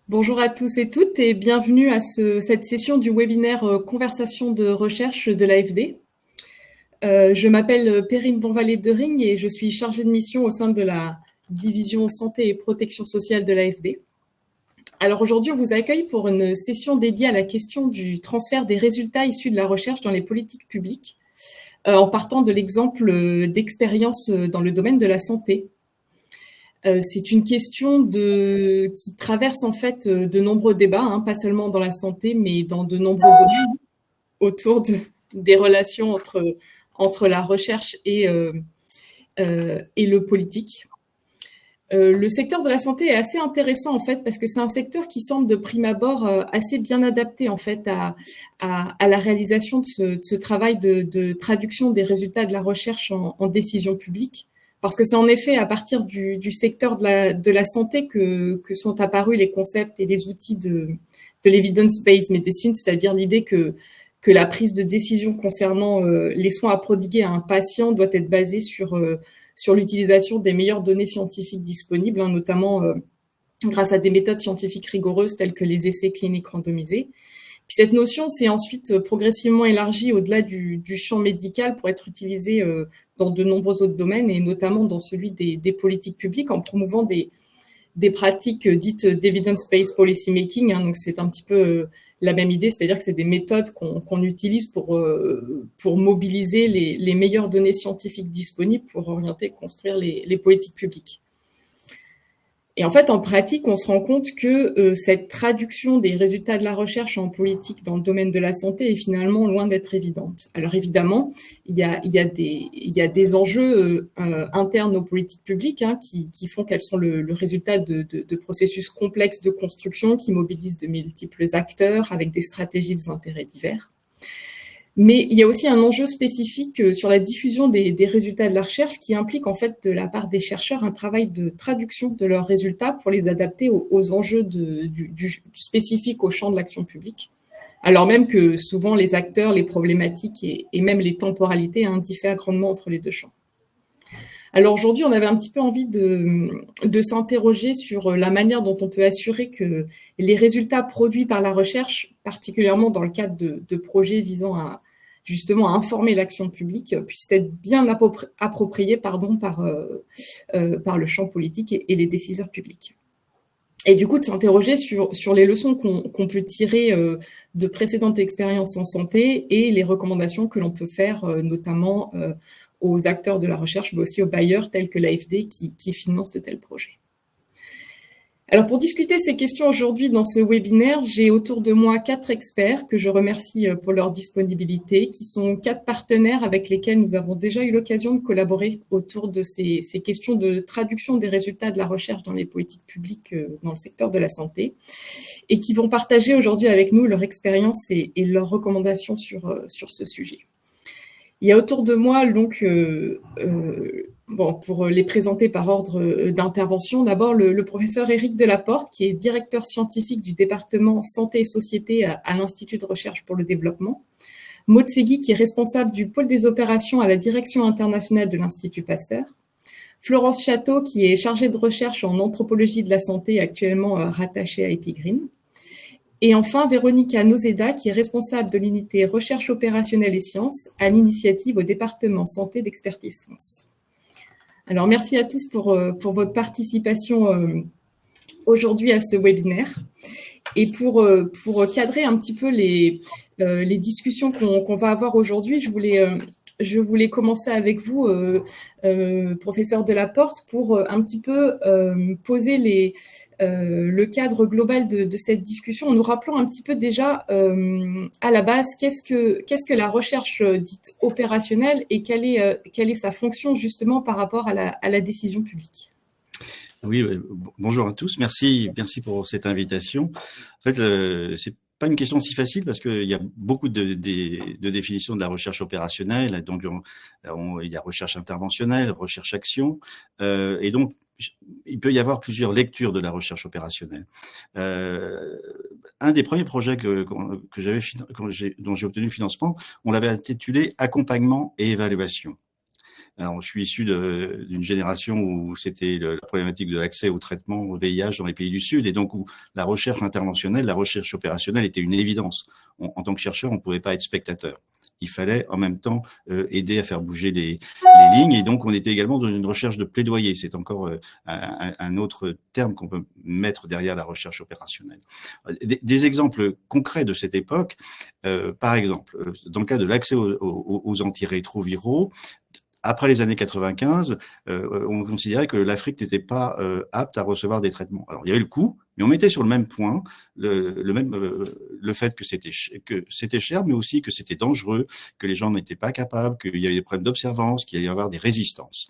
Bonjour à tous et toutes et bienvenue à cette session du webinaire Conversation de recherche de l'AFD. Je m'appelle Perrine Bonvalet-Dering et je suis chargée de mission au sein de la division santé et protection sociale de l'AFD. Alors aujourd'hui, on vous accueille pour une session dédiée à la question du transfert des résultats issus de la recherche dans les politiques publiques, en partant de l'exemple d'expérience dans le domaine de la santé. C'est une question qui traverse en fait de nombreux débats, pas seulement dans la santé, mais dans de nombreux domaines autour des relations entre la recherche et le politique. Le secteur de la santé est assez intéressant en fait parce que c'est un secteur qui semble de prime abord assez bien adapté en fait à la réalisation de ce travail de traduction des résultats de la recherche en décision publique. Parce que c'est en effet à partir du secteur de la santé que sont apparus les concepts et les outils de l'evidence-based medicine, c'est-à-dire l'idée que la prise de décision concernant les soins à prodiguer à un patient doit être basée sur l'utilisation des meilleures données scientifiques disponibles, notamment grâce à des méthodes scientifiques rigoureuses telles que les essais cliniques randomisés. Puis cette notion s'est ensuite progressivement élargie au-delà du champ médical pour être utilisée dans de nombreux autres domaines, et notamment dans celui des politiques publiques, en promouvant des pratiques dites d'evidence-based policy making. Donc c'est un petit peu la même idée, c'est-à-dire que c'est des méthodes qu'on utilise pour mobiliser les meilleures données scientifiques disponibles pour orienter et construire les politiques publiques. Et en fait, en pratique, on se rend compte que cette traduction des résultats de la recherche en politique dans le domaine de la santé est finalement loin d'être évidente. Alors évidemment, il y a des enjeux internes aux politiques publiques qui font qu'elles sont le résultat de processus complexes de construction qui mobilisent de multiples acteurs avec des stratégies des intérêts divers. Mais il y a aussi un enjeu spécifique sur la diffusion des résultats de la recherche qui implique en fait de la part des chercheurs un travail de traduction de leurs résultats pour les adapter aux enjeux spécifiques au champ de l'action publique. Alors même que souvent les acteurs, les problématiques et même les temporalités diffèrent grandement entre les deux champs. Alors aujourd'hui, on avait un petit peu envie de s'interroger sur la manière dont on peut assurer que les résultats produits par la recherche, particulièrement dans le cadre de projets visant justement à informer l'action publique, puissent être bien appropriés par le champ politique et les décideurs publics. Et du coup, de s'interroger sur les leçons qu'on peut tirer de précédentes expériences en santé et les recommandations que l'on peut faire, notamment aux acteurs de la recherche, mais aussi aux bailleurs tels que l'AFD qui financent de tels projets. Alors pour discuter ces questions aujourd'hui dans ce webinaire, j'ai autour de moi 4 experts que je remercie pour leur disponibilité, qui sont 4 partenaires avec lesquels nous avons déjà eu l'occasion de collaborer autour de ces questions de traduction des résultats de la recherche dans les politiques publiques dans le secteur de la santé, et qui vont partager aujourd'hui avec nous leur expérience et leurs recommandations sur ce sujet. Il y a autour de moi donc pour les présenter par ordre d'intervention, d'abord le professeur Éric Delaporte, qui est directeur scientifique du département Santé et Société à l'Institut de recherche pour le développement. Maud Segui, qui est responsable du pôle des opérations à la direction internationale de l'Institut Pasteur. Florence Château, qui est chargée de recherche en anthropologie de la santé, actuellement rattachée à Etigreen. Et enfin, Véronica Nozeda, qui est responsable de l'unité recherche opérationnelle et sciences à l'initiative au département Santé d'Expertise France. Alors, merci à tous pour votre participation aujourd'hui à ce webinaire. Et pour cadrer un petit peu les discussions qu'on va avoir aujourd'hui, je voulais commencer avec vous, professeur Delaporte, pour un petit peu poser le cadre global de cette discussion, en nous rappelant un petit peu déjà à la base qu'est-ce que la recherche dite opérationnelle et quelle est sa fonction justement par rapport à la décision publique. Oui, bonjour à tous. Merci pour cette invitation. En fait, c'est pas une question si facile parce qu'il y a beaucoup de définitions de la recherche opérationnelle. Donc, il y a recherche interventionnelle, recherche action, et donc il peut y avoir plusieurs lectures de la recherche opérationnelle. Un des premiers projets dont j'ai obtenu le financement, on l'avait intitulé Accompagnement et évaluation. Alors, je suis issu d'une génération où c'était la problématique de l'accès au traitement au VIH dans les pays du Sud, et donc où la recherche interventionnelle, la recherche opérationnelle était une évidence. En tant que chercheur, on ne pouvait pas être spectateur. Il fallait en même temps aider à faire bouger les lignes, et donc on était également dans une recherche de plaidoyer. C'est encore un autre terme qu'on peut mettre derrière la recherche opérationnelle. Des exemples concrets de cette époque, par exemple, dans le cas de l'accès aux antirétroviraux, après les années 95, on considérait que l'Afrique n'était pas apte à recevoir des traitements. Alors, il y avait le coût, mais on mettait sur le même point le fait que c'était cher, mais aussi que c'était dangereux, que les gens n'étaient pas capables, qu'il y avait des problèmes d'observance, qu'il allait y avoir des résistances.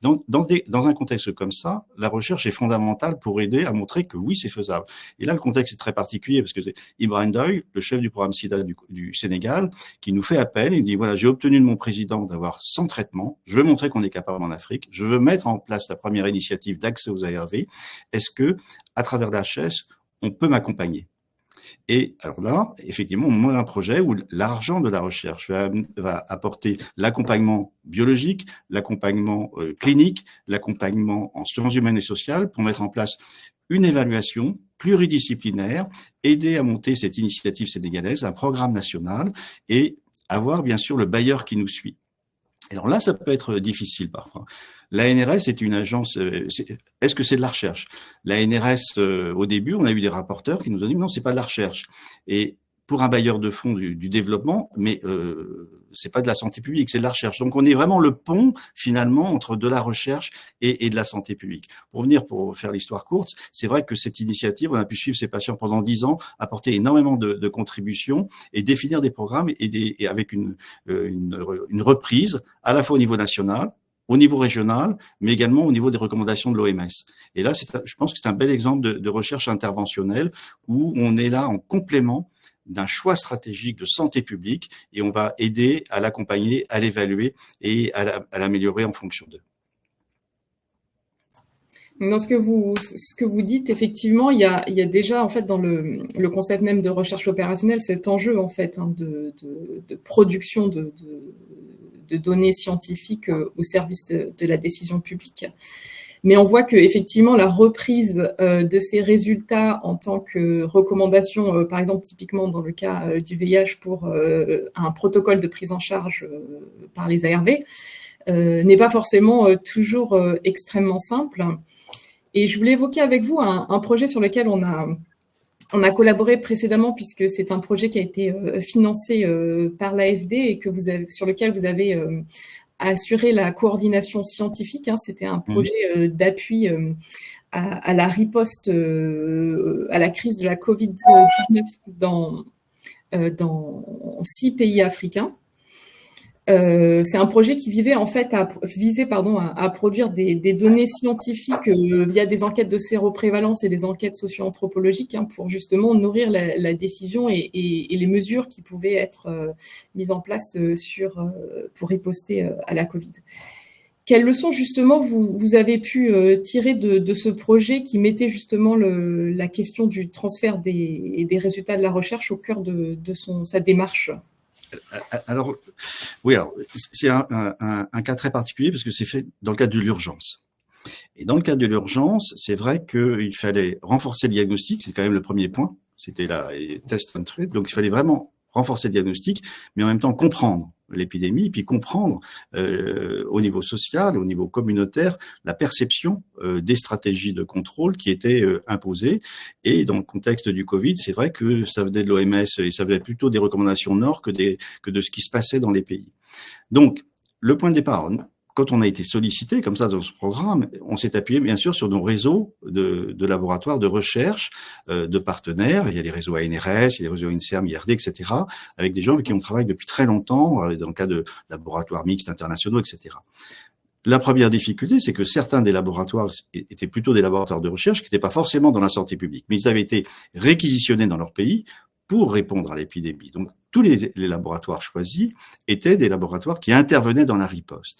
Dans un contexte comme ça, la recherche est fondamentale pour aider à montrer que oui, c'est faisable. Et là, le contexte est très particulier parce que c'est Ibrahim Doyle, le chef du programme SIDA du Sénégal, qui nous fait appel. Il dit, voilà, j'ai obtenu de mon président d'avoir 100 traitements. Je veux montrer qu'on est capable en Afrique. Je veux mettre en place la première initiative d'accès aux ARV. Est-ce que, à travers la HES, on peut m'accompagner? Et alors là, effectivement, on monte un projet où l'argent de la recherche va apporter l'accompagnement biologique, l'accompagnement clinique, l'accompagnement en sciences humaines et sociales pour mettre en place une évaluation pluridisciplinaire, aider à monter cette initiative sénégalaise, un programme national et avoir bien sûr le bailleur qui nous suit. Alors là, ça peut être difficile parfois. L'ANRS est une agence. Est-ce que c'est de la recherche? L'ANRS, au début, on a eu des rapporteurs qui nous ont dit non, c'est pas de la recherche. Et pour un bailleur de fonds du développement, mais c'est pas de la santé publique, c'est de la recherche. Donc on est vraiment le pont finalement entre de la recherche et de la santé publique. Pour faire l'histoire courte, c'est vrai que cette initiative, on a pu suivre ces patients pendant 10 ans, apporter énormément de contributions et définir des programmes et avec une reprise à la fois au niveau national, au niveau régional, mais également au niveau des recommandations de l'OMS. Et là, je pense que c'est un bel exemple de recherche interventionnelle où on est là en complément d'un choix stratégique de santé publique et on va aider à l'accompagner, à l'évaluer et à l'améliorer en fonction d'eux. Dans ce que vous dites, effectivement, il y a déjà en fait dans le concept même de recherche opérationnelle cet enjeu en fait de production de données scientifiques au service de la décision publique. Mais on voit que effectivement la reprise de ces résultats en tant que recommandation, par exemple typiquement dans le cas du VIH pour un protocole de prise en charge par les ARV, n'est pas forcément toujours extrêmement simple. Et je voulais évoquer avec vous un projet sur lequel on a collaboré précédemment puisque c'est un projet qui a été financé par l'AFD et sur lequel vous avez assuré la coordination scientifique. C'était un projet d'appui à la riposte à la crise de la Covid-19 dans 6 pays africains. C'est un projet qui visait à produire des données scientifiques via des enquêtes de séroprévalence et des enquêtes socio-anthropologiques pour justement nourrir la décision et les mesures qui pouvaient être mises en place pour riposter à la Covid. Quelles leçons justement vous avez pu tirer de ce projet qui mettait justement la question du transfert des résultats de la recherche au cœur de sa démarche? Alors, oui, c'est un cas très particulier parce que c'est fait dans le cadre de l'urgence. Et dans le cadre de l'urgence, c'est vrai qu'il fallait renforcer le diagnostic, c'est quand même le premier point, c'était la test and treat, donc il fallait vraiment renforcer le diagnostic, mais en même temps comprendre l'épidémie, puis comprendre au niveau social, au niveau communautaire, la perception des stratégies de contrôle qui étaient imposées. Et dans le contexte du Covid, c'est vrai que ça venait de l'OMS et ça venait plutôt des recommandations nord que de ce qui se passait dans les pays. Donc, le point de départ, quand on a été sollicité comme ça dans ce programme, on s'est appuyé bien sûr sur nos réseaux de laboratoires de recherche, de partenaires. Il y a les réseaux ANRS, il y a les réseaux INSERM, IRD, etc., avec des gens avec qui on travaille depuis très longtemps, dans le cas de laboratoires mixtes internationaux, etc. La première difficulté, c'est que certains des laboratoires étaient plutôt des laboratoires de recherche qui n'étaient pas forcément dans la santé publique, mais ils avaient été réquisitionnés dans leur pays pour répondre à l'épidémie. Donc, tous les laboratoires choisis étaient des laboratoires qui intervenaient dans la riposte.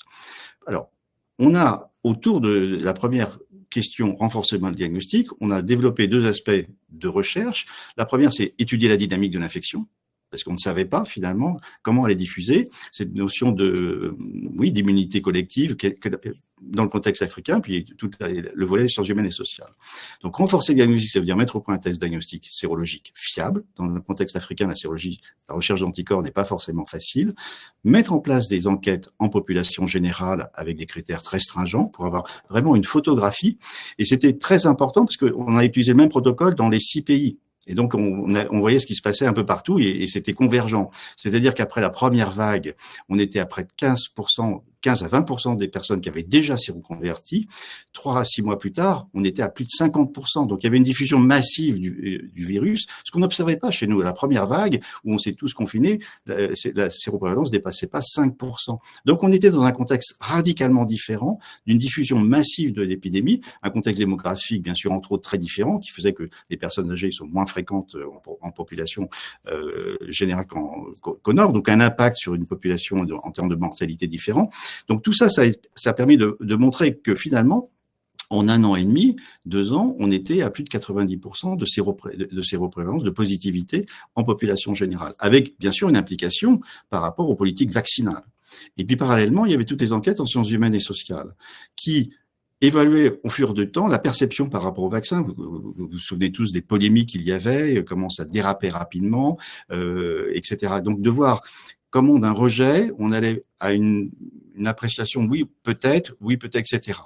Alors, on a, autour de la première question, renforcement du diagnostic, on a développé 2 aspects de recherche. La première, c'est étudier la dynamique de l'infection. parce qu'on ne savait pas finalement comment elle est diffusée, cette notion d'immunité collective dans le contexte africain, puis tout le volet des sciences humaines et sociales. Donc renforcer le diagnostic, ça veut dire mettre au point un test diagnostique sérologique fiable. Dans le contexte africain, la recherche d'anticorps n'est pas forcément facile. Mettre en place des enquêtes en population générale avec des critères très stringents pour avoir vraiment une photographie. Et c'était très important parce qu'on a utilisé le même protocole dans les 6 pays. Et donc, on voyait ce qui se passait un peu partout et c'était convergent. C'est-à-dire qu'après la première vague, on était à près de 15 à 20% des personnes qui avaient déjà séroconverti. 3 à 6 mois plus tard, on était à plus de 50%. Donc, il y avait une diffusion massive du virus, ce qu'on n'observait pas chez nous. À la première vague, où on s'est tous confinés, la séroprévalence ne dépassait pas 5%. Donc, on était dans un contexte radicalement différent, d'une diffusion massive de l'épidémie, un contexte démographique, bien sûr, entre autres, très différent, qui faisait que les personnes âgées sont moins fréquentes en population générale qu'au nord, donc un impact sur une population en termes de mortalité différent. Donc tout ça, ça a permis de montrer que finalement, en 1 an et demi, 2 ans, on était à plus de 90% de séroprévalence, de positivité en population générale, avec bien sûr une implication par rapport aux politiques vaccinales. Et puis parallèlement, il y avait toutes les enquêtes en sciences humaines et sociales qui évaluaient au fur du temps la perception par rapport au vaccin. Vous vous souvenez tous des polémiques qu'il y avait, comment ça dérapait rapidement, etc. Donc de voir comment d'un rejet, on allait à une appréciation, oui, peut-être, etc.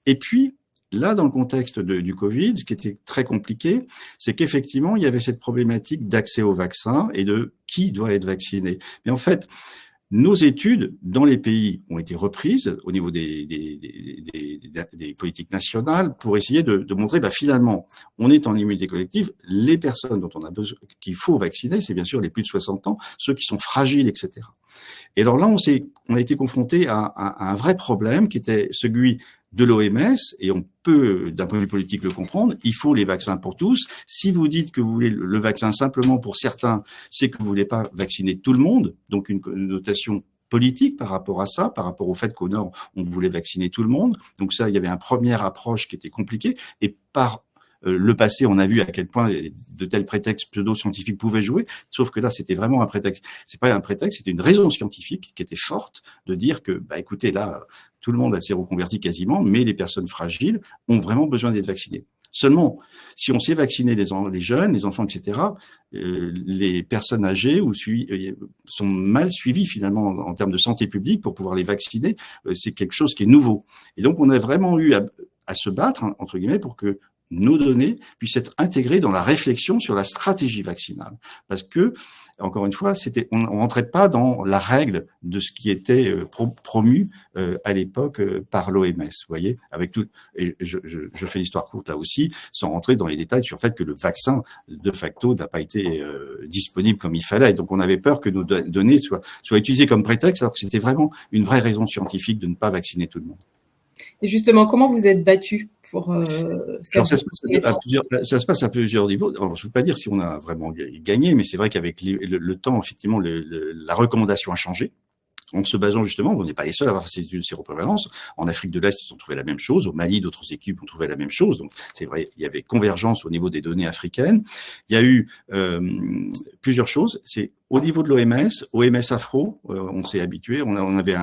Et puis, là, dans le contexte du Covid, ce qui était très compliqué, c'est qu'effectivement, il y avait cette problématique d'accès au vaccin et de qui doit être vacciné. Mais en fait, nos études dans les pays ont été reprises au niveau des politiques nationales pour essayer de montrer, finalement, on est en immunité collective. Les personnes dont on a besoin, qu'il faut vacciner, c'est bien sûr les plus de 60 ans, ceux qui sont fragiles, etc. Et alors là, on a été confronté à un vrai problème qui était celui de l'OMS, et on peut, d'un point de vue politique, le comprendre, il faut les vaccins pour tous. Si vous dites que vous voulez le vaccin simplement pour certains, c'est que vous voulez pas vacciner tout le monde, donc une connotation politique par rapport à ça, par rapport au fait qu'au Nord, on voulait vacciner tout le monde. Donc ça, il y avait une première approche qui était compliquée, et par le passé, on a vu à quel point de tels prétextes pseudo-scientifiques pouvaient jouer, sauf que là, c'était vraiment un prétexte. C'est pas un prétexte, c'était une raison scientifique qui était forte de dire que, écoutez, là, tout le monde a séroconverti quasiment, mais les personnes fragiles ont vraiment besoin d'être vaccinées. Seulement, si on sait vacciner les jeunes, les enfants, etc., les personnes âgées sont mal suivies finalement en termes de santé publique pour pouvoir les vacciner. C'est quelque chose qui est nouveau. Et donc, on a vraiment eu à se battre, entre guillemets, pour que nos données puissent être intégrées dans la réflexion sur la stratégie vaccinale. Parce que, encore une fois, on rentrait pas dans la règle de ce qui était promu à l'époque par l'OMS, vous voyez, avec tout. Et je fais l'histoire courte là aussi, sans rentrer dans les détails sur le fait que le vaccin, de facto, n'a pas été disponible comme il fallait. Et donc, on avait peur que nos données soient utilisées comme prétexte, alors que c'était vraiment une vraie raison scientifique de ne pas vacciner tout le monde. Et justement, comment vous êtes battu pour faire ça se passe à plusieurs niveaux. Alors, je ne veux pas dire si on a vraiment gagné, mais c'est vrai qu'avec le temps, effectivement, la recommandation a changé. En se basant justement, on n'est pas les seuls à avoir fait une séroprévalence. En Afrique de l'Est, ils ont trouvé la même chose. Au Mali, d'autres équipes ont trouvé la même chose. Donc, c'est vrai, il y avait convergence au niveau des données africaines. Il y a eu plusieurs choses. C'est au niveau de l'OMS, OMS Afro, on s'est habitué. On avait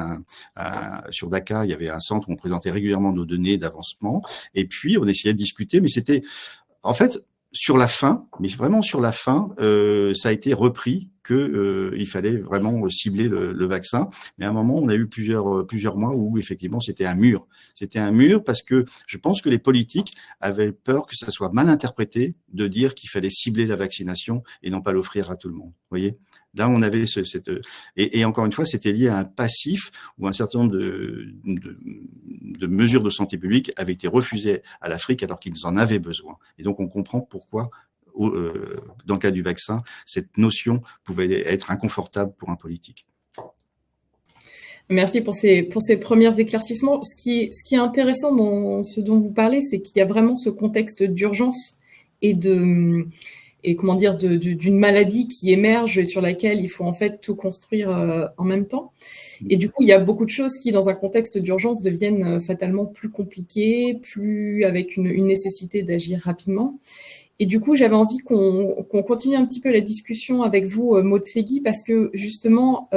sur Dakar, il y avait un centre où on présentait régulièrement nos données d'avancement. Et puis, on essayait de discuter, mais c'était, en fait, sur la fin, mais vraiment sur la fin, ça a été repris que il fallait vraiment cibler le vaccin. Mais à un moment, on a eu plusieurs mois où effectivement c'était un mur. C'était un mur parce que je pense que les politiques avaient peur que ça soit mal interprété de dire qu'il fallait cibler la vaccination et non pas l'offrir à tout le monde. Vous voyez ? Là, on avait et encore une fois, c'était lié à un passif où un certain nombre de mesures de santé publique avaient été refusées à l'Afrique alors qu'ils en avaient besoin. Et donc, on comprend pourquoi, dans le cas du vaccin, cette notion pouvait être inconfortable pour un politique. Merci pour ces premiers éclaircissements. Ce qui est intéressant dans ce dont vous parlez, c'est qu'il y a vraiment ce contexte d'urgence et et comment dire d'une maladie qui émerge et sur laquelle il faut en fait tout construire en même temps. Et du coup, il y a beaucoup de choses qui, dans un contexte d'urgence, deviennent fatalement plus compliquées, plus avec une nécessité d'agir rapidement. Et du coup, j'avais envie qu'on continue un petit peu la discussion avec vous, Maud Segui, parce que justement,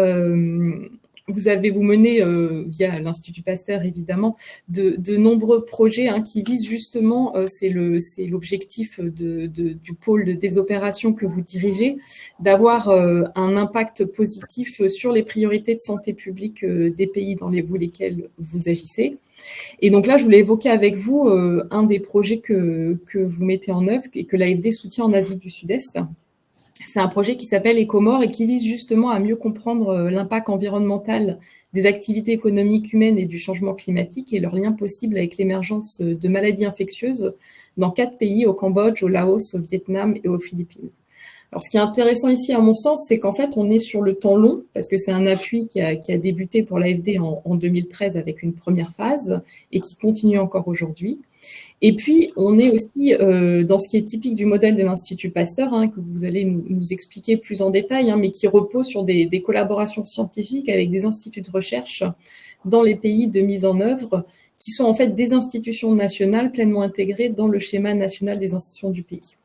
vous menez, via l'Institut Pasteur évidemment, de nombreux projets qui visent justement, c'est l'objectif du pôle des opérations que vous dirigez, d'avoir un impact positif sur les priorités de santé publique des pays dans lesquels vous agissez. Et donc là, je voulais évoquer avec vous un des projets que vous mettez en œuvre et que l'AFD soutient en Asie du Sud-Est. C'est un projet qui s'appelle Écomore et qui vise justement à mieux comprendre l'impact environnemental des activités économiques humaines et du changement climatique et leurs liens possibles avec l'émergence de maladies infectieuses dans 4 pays, au Cambodge, au Laos, au Vietnam et aux Philippines. Alors, ce qui est intéressant ici, à mon sens, c'est qu'en fait, on est sur le temps long, parce que c'est un appui qui a débuté pour l'AFD en 2013 avec une première phase et qui continue encore aujourd'hui. Et puis, on est aussi dans ce qui est typique du modèle de l'Institut Pasteur, que vous allez nous expliquer plus en détail, mais qui repose sur des collaborations scientifiques avec des instituts de recherche dans les pays de mise en œuvre, qui sont en fait des institutions nationales pleinement intégrées dans le schéma national des institutions du pays.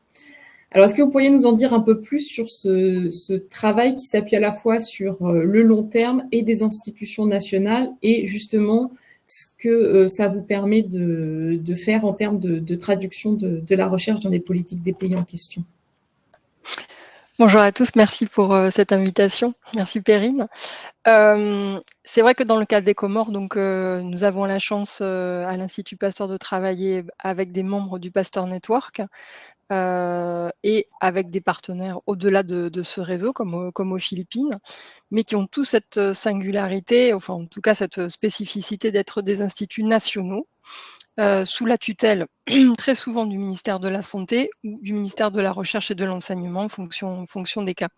Alors, est-ce que vous pourriez nous en dire un peu plus sur ce travail qui s'appuie à la fois sur le long terme et des institutions nationales et justement ce que ça vous permet de faire en termes de traduction de la recherche dans les politiques des pays en question? Bonjour à tous, merci pour cette invitation. Merci Perrine. C'est vrai que dans le cadre des Comores, donc, nous avons la chance à l'Institut Pasteur de travailler avec des membres du Pasteur Network et avec des partenaires au-delà de ce réseau, comme aux Philippines, mais qui ont tous cette singularité, enfin en tout cas cette spécificité d'être des instituts nationaux, sous la tutelle très souvent du ministère de la Santé ou du ministère de la Recherche et de l'Enseignement, en fonction des cas.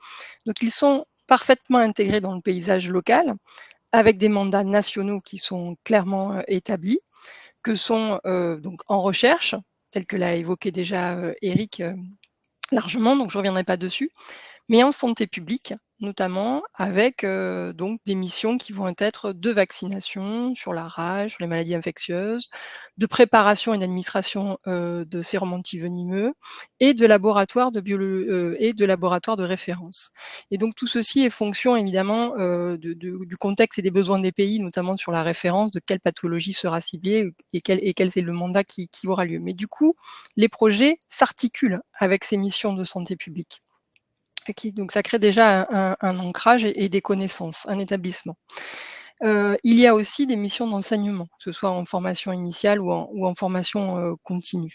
Donc ils sont parfaitement intégrés dans le paysage local, avec des mandats nationaux qui sont clairement établis, que sont donc en recherche, tel que l'a évoqué déjà Eric largement, donc je ne reviendrai pas dessus, mais en santé publique, notamment avec donc des missions qui vont être de vaccination sur la rage, sur les maladies infectieuses, de préparation et d'administration de sérum antivenimeux et de laboratoire de laboratoire de référence. Et donc tout ceci est fonction évidemment du contexte et des besoins des pays, notamment sur la référence de quelle pathologie sera ciblée et quel est le mandat qui aura lieu. Mais du coup, les projets s'articulent avec ces missions de santé publique. Donc ça crée déjà un ancrage et des connaissances, un établissement. Il y a aussi des missions d'enseignement, que ce soit en formation initiale ou en formation continue.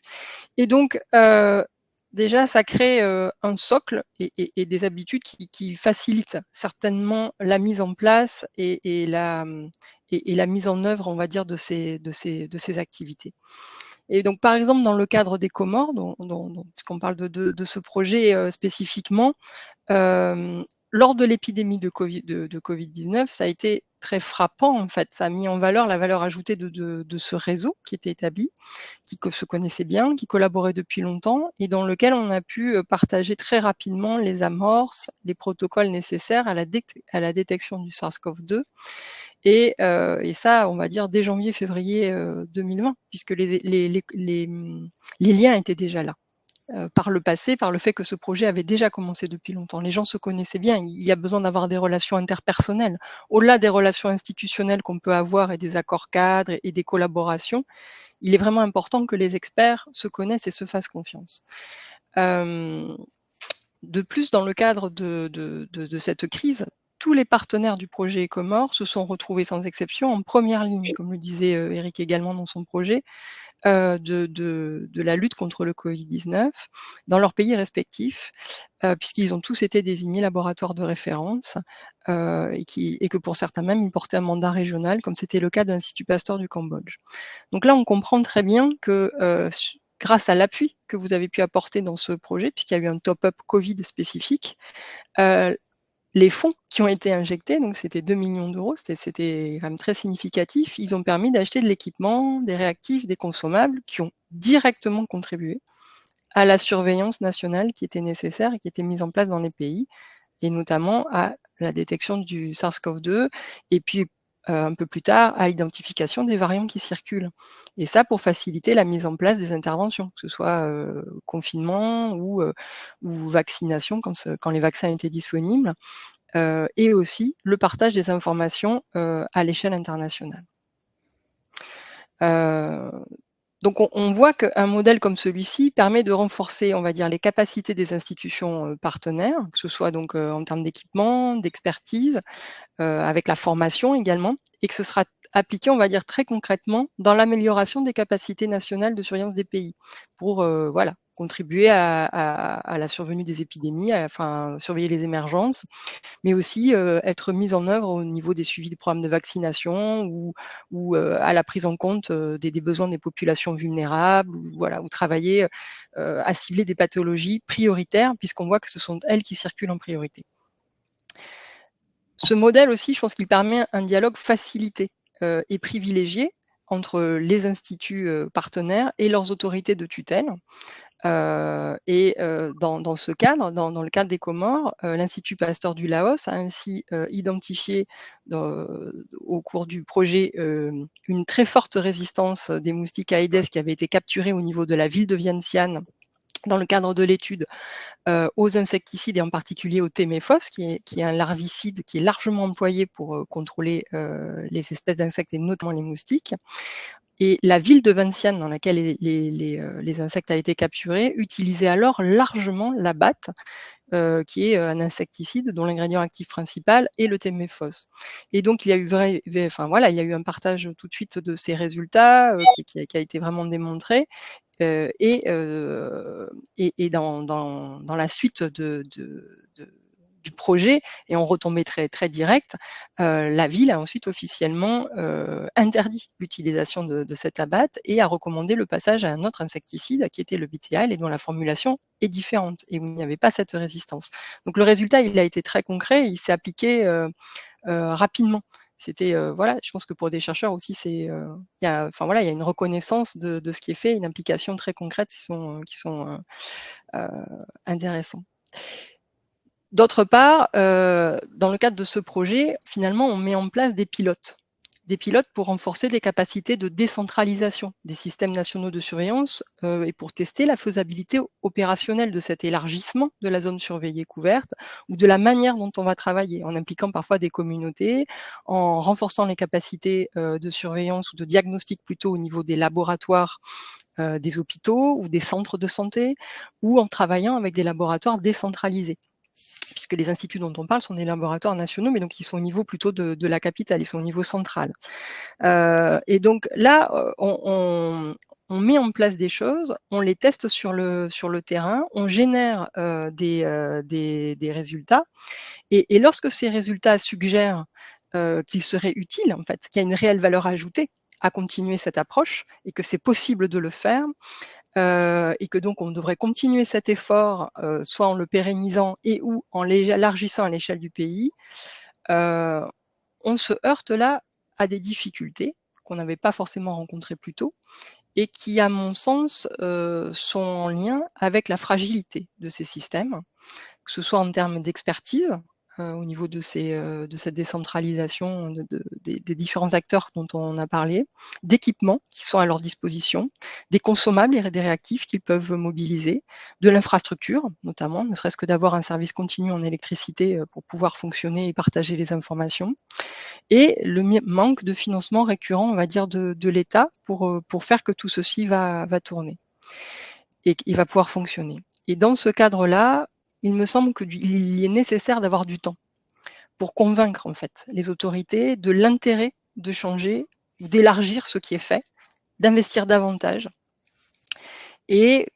Et donc, déjà, ça crée un socle et des habitudes qui facilitent certainement la mise en place et la mise en œuvre, on va dire, de ces activités. Et donc, par exemple, dans le cadre des Comores, puisqu'on parle de ce projet spécifiquement, lors de l'épidémie de Covid-19, ça a été très frappant en fait. Ça a mis en valeur la valeur ajoutée de ce réseau qui était établi, qui se connaissait bien, qui collaborait depuis longtemps et dans lequel on a pu partager très rapidement les amorces, les protocoles nécessaires à la détection du SARS-CoV-2 et ça, on va dire dès janvier-février 2020, puisque les liens étaient déjà là. Par le passé, par le fait que ce projet avait déjà commencé depuis longtemps. Les gens se connaissaient bien, il y a besoin d'avoir des relations interpersonnelles. Au-delà des relations institutionnelles qu'on peut avoir et des accords cadres et des collaborations, il est vraiment important que les experts se connaissent et se fassent confiance. De plus, dans le cadre de cette crise, tous les partenaires du projet Écomore se sont retrouvés sans exception en première ligne, comme le disait Eric également dans son projet, de la lutte contre le Covid-19 dans leurs pays respectifs, puisqu'ils ont tous été désignés laboratoires de référence et que pour certains même, ils portaient un mandat régional, comme c'était le cas de l'Institut Pasteur du Cambodge. Donc là, on comprend très bien que grâce à l'appui que vous avez pu apporter dans ce projet, puisqu'il y a eu un top-up Covid spécifique, les fonds qui ont été injectés, donc c'était 2 millions d'euros, c'était quand même très significatif. Ils ont permis d'acheter de l'équipement, des réactifs, des consommables qui ont directement contribué à la surveillance nationale qui était nécessaire et qui était mise en place dans les pays, et notamment à la détection du SARS-CoV-2, et puis un peu plus tard à l'identification des variants qui circulent. Et ça pour faciliter la mise en place des interventions, que ce soit confinement ou vaccination quand les vaccins étaient disponibles, et aussi le partage des informations à l'échelle internationale. Donc on voit qu'un modèle comme celui-ci permet de renforcer, on va dire, les capacités des institutions partenaires, que ce soit donc en termes d'équipement, d'expertise, avec la formation également, et que ce sera appliqué, on va dire, très concrètement dans l'amélioration des capacités nationales de surveillance des pays, pour voilà, contribuer à la survenue des épidémies, enfin surveiller les émergences, mais aussi être mise en œuvre au niveau des suivis de programmes de vaccination ou à la prise en compte des besoins des populations vulnérables, ou, voilà, ou travailler à cibler des pathologies prioritaires, puisqu'on voit que ce sont elles qui circulent en priorité. Ce modèle aussi, je pense qu'il permet un dialogue facilité et privilégié entre les instituts partenaires et leurs autorités de tutelle. Dans ce cadre, dans le cadre des Comores, l'Institut Pasteur du Laos a ainsi identifié au cours du projet une très forte résistance des moustiques Aedes qui avait été capturée au niveau de la ville de Vientiane dans le cadre de l'étude aux insecticides et en particulier au Téméphos, qui est un larvicide qui est largement employé pour contrôler les espèces d'insectes et notamment les moustiques. Et la ville de Vientiane, dans laquelle les insectes ont été capturés, utilisait alors largement la batte, qui est un insecticide dont l'ingrédient actif principal est le Téméphos. Et donc il y a eu il y a eu un partage tout de suite de ces résultats qui a été vraiment démontré. Et dans la suite du projet, et en retombée très, très directe, la ville a ensuite officiellement interdit l'utilisation de cette abatte et a recommandé le passage à un autre insecticide qui était le BTL et dont la formulation est différente et où il n'y avait pas cette résistance. Donc le résultat, il a été très concret, il s'est appliqué rapidement. C'était voilà, je pense que pour des chercheurs aussi, il y a une reconnaissance de ce qui est fait, une implication très concrète qui sont intéressants. D'autre part, dans le cadre de ce projet, finalement, on met en place des pilotes pour renforcer les capacités de décentralisation des systèmes nationaux de surveillance et pour tester la faisabilité opérationnelle de cet élargissement de la zone surveillée couverte ou de la manière dont on va travailler, en impliquant parfois des communautés, en renforçant les capacités de surveillance ou de diagnostic plutôt au niveau des laboratoires des hôpitaux ou des centres de santé, ou en travaillant avec des laboratoires décentralisés, puisque les instituts dont on parle sont des laboratoires nationaux, mais donc ils sont au niveau plutôt de la capitale, ils sont au niveau central. Et donc là, on met en place des choses, on les teste sur le terrain, on génère des résultats, et lorsque ces résultats suggèrent qu'il serait utile, en fait, qu'il y a une réelle valeur ajoutée à continuer cette approche et que c'est possible de le faire, et que donc on devrait continuer cet effort, soit en le pérennisant et ou en l'élargissant à l'échelle du pays, on se heurte là à des difficultés qu'on n'avait pas forcément rencontrées plus tôt et qui, à mon sens, sont en lien avec la fragilité de ces systèmes, que ce soit en termes d'expertise, au niveau de cette décentralisation des différents acteurs dont on a parlé, d'équipements qui sont à leur disposition, des consommables et des réactifs qu'ils peuvent mobiliser, de l'infrastructure notamment, ne serait-ce que d'avoir un service continu en électricité pour pouvoir fonctionner et partager les informations, et le manque de financement récurrent, on va dire, de l'État pour faire que tout ceci va tourner et qu'il va pouvoir fonctionner. Et dans ce cadre-là, il me semble qu'il est nécessaire d'avoir du temps pour convaincre en fait les autorités de l'intérêt de changer, d'élargir ce qui est fait, d'investir davantage. Et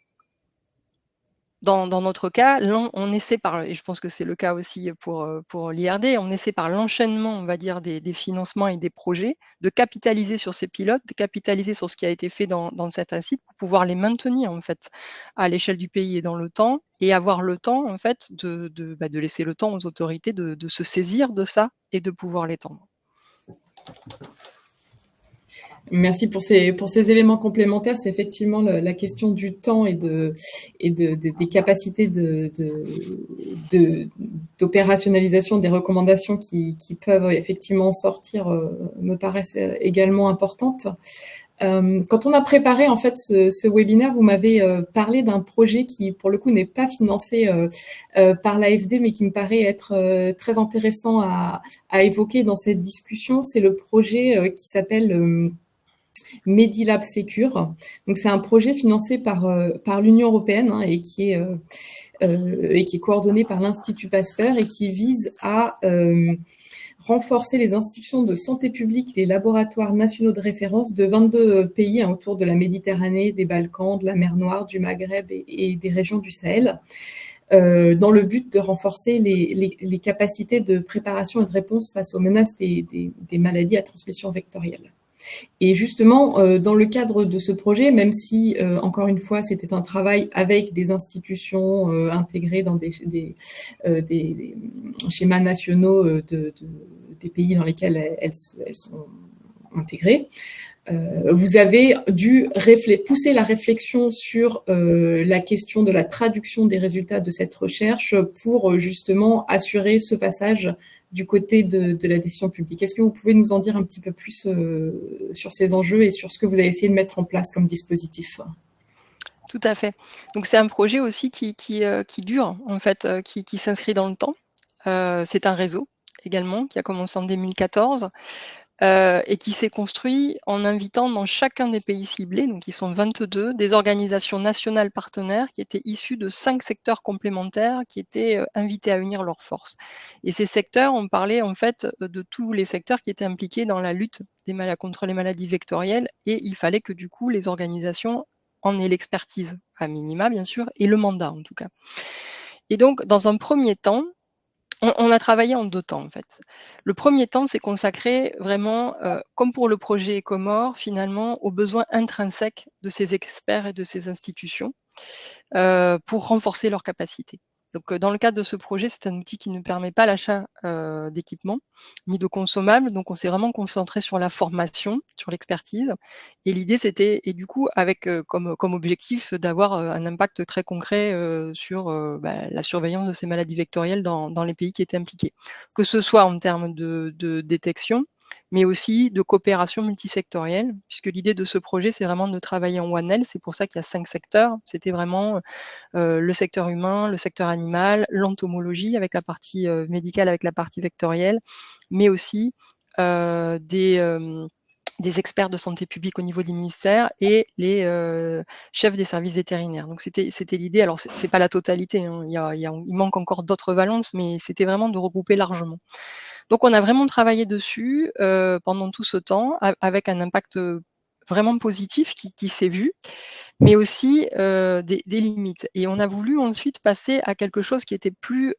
dans notre cas, on essaie et je pense que c'est le cas aussi pour l'IRD, on essaie par l'enchaînement, on va dire, des financements et des projets, de capitaliser sur ces pilotes, de capitaliser sur ce qui a été fait dans cet site pour pouvoir les maintenir en fait à l'échelle du pays et dans le temps, et avoir le temps en fait de laisser le temps aux autorités de se saisir de ça et de pouvoir l'étendre. Merci pour ces éléments complémentaires. C'est effectivement la question du temps et des capacités d'opérationnalisation des recommandations qui peuvent effectivement sortir me paraissent également importantes. Quand on a préparé en fait ce webinaire, vous m'avez parlé d'un projet qui, pour le coup, n'est pas financé par l'AFD, mais qui me paraît être très intéressant à évoquer dans cette discussion. C'est le projet qui s'appelle Medilab Secure. Donc c'est un projet financé par l'Union européenne et qui est coordonné par l'Institut Pasteur et qui vise à renforcer les institutions de santé publique, les laboratoires nationaux de référence de 22 pays autour de la Méditerranée, des Balkans, de la mer Noire, du Maghreb et des régions du Sahel, dans le but de renforcer les capacités de préparation et de réponse face aux menaces des maladies à transmission vectorielle. Et justement, dans le cadre de ce projet, même si, encore une fois, c'était un travail avec des institutions intégrées dans des schémas nationaux des pays dans lesquels elles sont intégrées, vous avez dû pousser la réflexion sur la question de la traduction des résultats de cette recherche pour justement assurer ce passage du côté de la décision publique. Est-ce que vous pouvez nous en dire un petit peu plus sur ces enjeux et sur ce que vous avez essayé de mettre en place comme dispositif ? Tout à fait. Donc c'est un projet aussi qui dure, en fait, qui s'inscrit dans le temps. C'est un réseau également qui a commencé en 2014 et qui s'est construit en invitant dans chacun des pays ciblés, donc ils sont 22, des organisations nationales partenaires qui étaient issues de 5 secteurs complémentaires qui étaient invités à unir leurs forces. Et ces secteurs, on parlait en fait de tous les secteurs qui étaient impliqués dans la lutte contre les maladies vectorielles, et il fallait que du coup les organisations en aient l'expertise, à minima bien sûr, et le mandat en tout cas. Et donc dans un premier temps, on a travaillé en 2 temps, en fait. Le premier temps, c'est consacré vraiment, comme pour le projet Ecomore, finalement, aux besoins intrinsèques de ces experts et de ces institutions, pour renforcer leurs capacités. Donc, dans le cadre de ce projet, c'est un outil qui ne permet pas l'achat, d'équipements, ni de consommables. Donc on s'est vraiment concentré sur la formation, sur l'expertise, et l'idée c'était et du coup avec, comme objectif d'avoir, un impact très concret, sur, la surveillance de ces maladies vectorielles dans les pays qui étaient impliqués. Que ce soit en termes de détection, mais aussi de coopération multisectorielle, puisque l'idée de ce projet, c'est vraiment de travailler en One Health. C'est pour ça qu'il y a 5 secteurs. C'était vraiment, le secteur humain, le secteur animal, l'entomologie avec la partie médicale, avec la partie vectorielle, mais aussi des experts de santé publique au niveau des ministères et les chefs des services vétérinaires. Donc c'était l'idée. Alors c'est pas la totalité, hein. Il manque encore d'autres valences, mais c'était vraiment de regrouper largement. Donc on a vraiment travaillé dessus pendant tout ce temps avec un impact vraiment positif qui s'est vu, mais aussi des limites. Et on a voulu ensuite passer à quelque chose qui était plus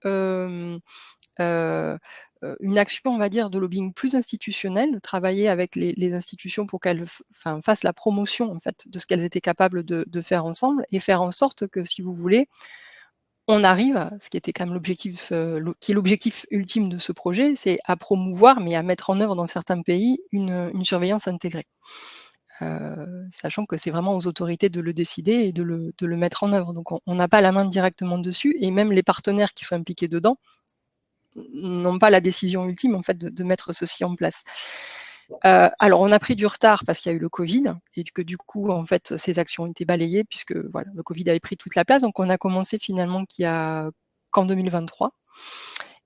une action, on va dire, de lobbying plus institutionnel, travailler avec les institutions pour qu'elles fassent la promotion en fait de ce qu'elles étaient capables de faire ensemble, et faire en sorte que, si vous voulez, on arrive à ce qui était quand même l'objectif, qui est l'objectif ultime de ce projet, c'est à promouvoir, mais à mettre en œuvre dans certains pays une surveillance intégrée. Sachant que c'est vraiment aux autorités de le décider et de le mettre en œuvre. Donc on n'a pas la main directement dessus, et même les partenaires qui sont impliqués dedans n'ont pas la décision ultime en fait de mettre ceci en place. Alors on a pris du retard parce qu'il y a eu le Covid et que du coup en fait ces actions ont été balayées puisque voilà, le Covid avait pris toute la place. Donc on a commencé finalement qu'en 2023,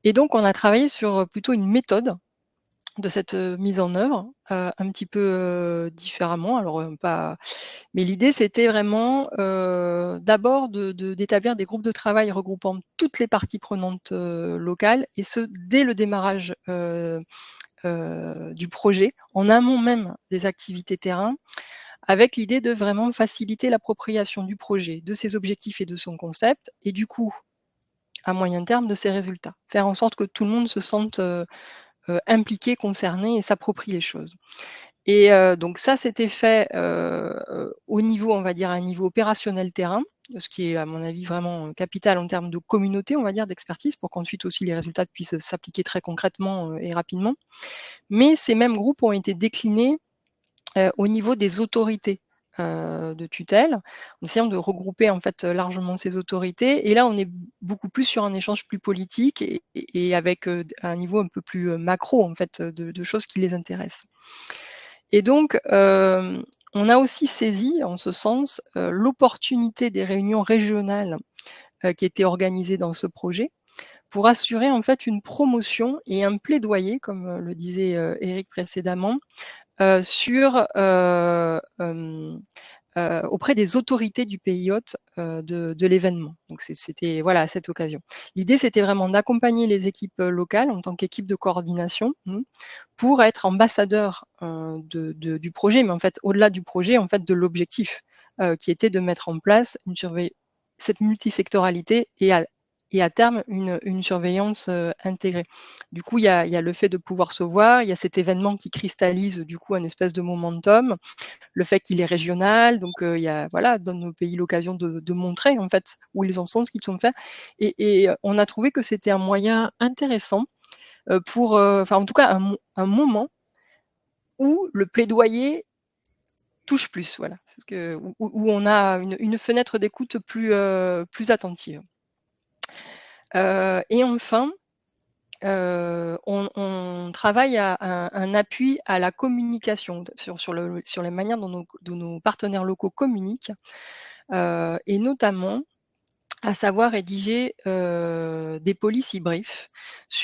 et donc on a travaillé sur plutôt une méthode de cette mise en œuvre, un petit peu différemment. Alors mais l'idée c'était vraiment d'abord d'établir des groupes de travail regroupant toutes les parties prenantes locales, et ce dès le démarrage du projet, en amont même des activités terrain, avec l'idée de vraiment faciliter l'appropriation du projet, de ses objectifs et de son concept, et du coup, à moyen terme, de ses résultats. Faire en sorte que tout le monde se sente impliqué, concerné et s'approprie les choses. Et donc ça, c'était fait au niveau, on va dire, à un niveau opérationnel terrain, ce qui est à mon avis vraiment capital en termes de communauté, on va dire, d'expertise, pour qu'ensuite aussi les résultats puissent s'appliquer très concrètement et rapidement. Mais ces mêmes groupes ont été déclinés au niveau des autorités de tutelle, en essayant de regrouper en fait largement ces autorités. Et là, on est beaucoup plus sur un échange plus politique et avec un niveau un peu plus macro en fait de choses qui les intéressent. Et donc, on a aussi saisi en ce sens l'opportunité des réunions régionales qui étaient organisées dans ce projet pour assurer en fait une promotion et un plaidoyer, comme le disait Éric précédemment, sur auprès des autorités du pays hôte de l'événement. Donc c'était voilà à cette occasion. L'idée c'était vraiment d'accompagner les équipes locales en tant qu'équipe de coordination pour être ambassadeur du projet, mais en fait au-delà du projet, en fait de l'objectif qui était de mettre en place cette multisectoralité et à terme une surveillance intégrée. Du coup, il y a le fait de pouvoir se voir, il y a cet événement qui cristallise du coup un espèce de momentum, le fait qu'il est régional, donc il y a voilà, donne au pays l'occasion de montrer en fait où ils en sont, ce qu'ils ont fait. Et on a trouvé que c'était un moyen intéressant pour, enfin en tout cas un moment où le plaidoyer touche plus, voilà. C'est ce que où on a une fenêtre d'écoute plus attentive. Et enfin, on travaille à un appui à la communication sur la manière dont nos partenaires locaux communiquent, et notamment à savoir rédiger, des policy briefs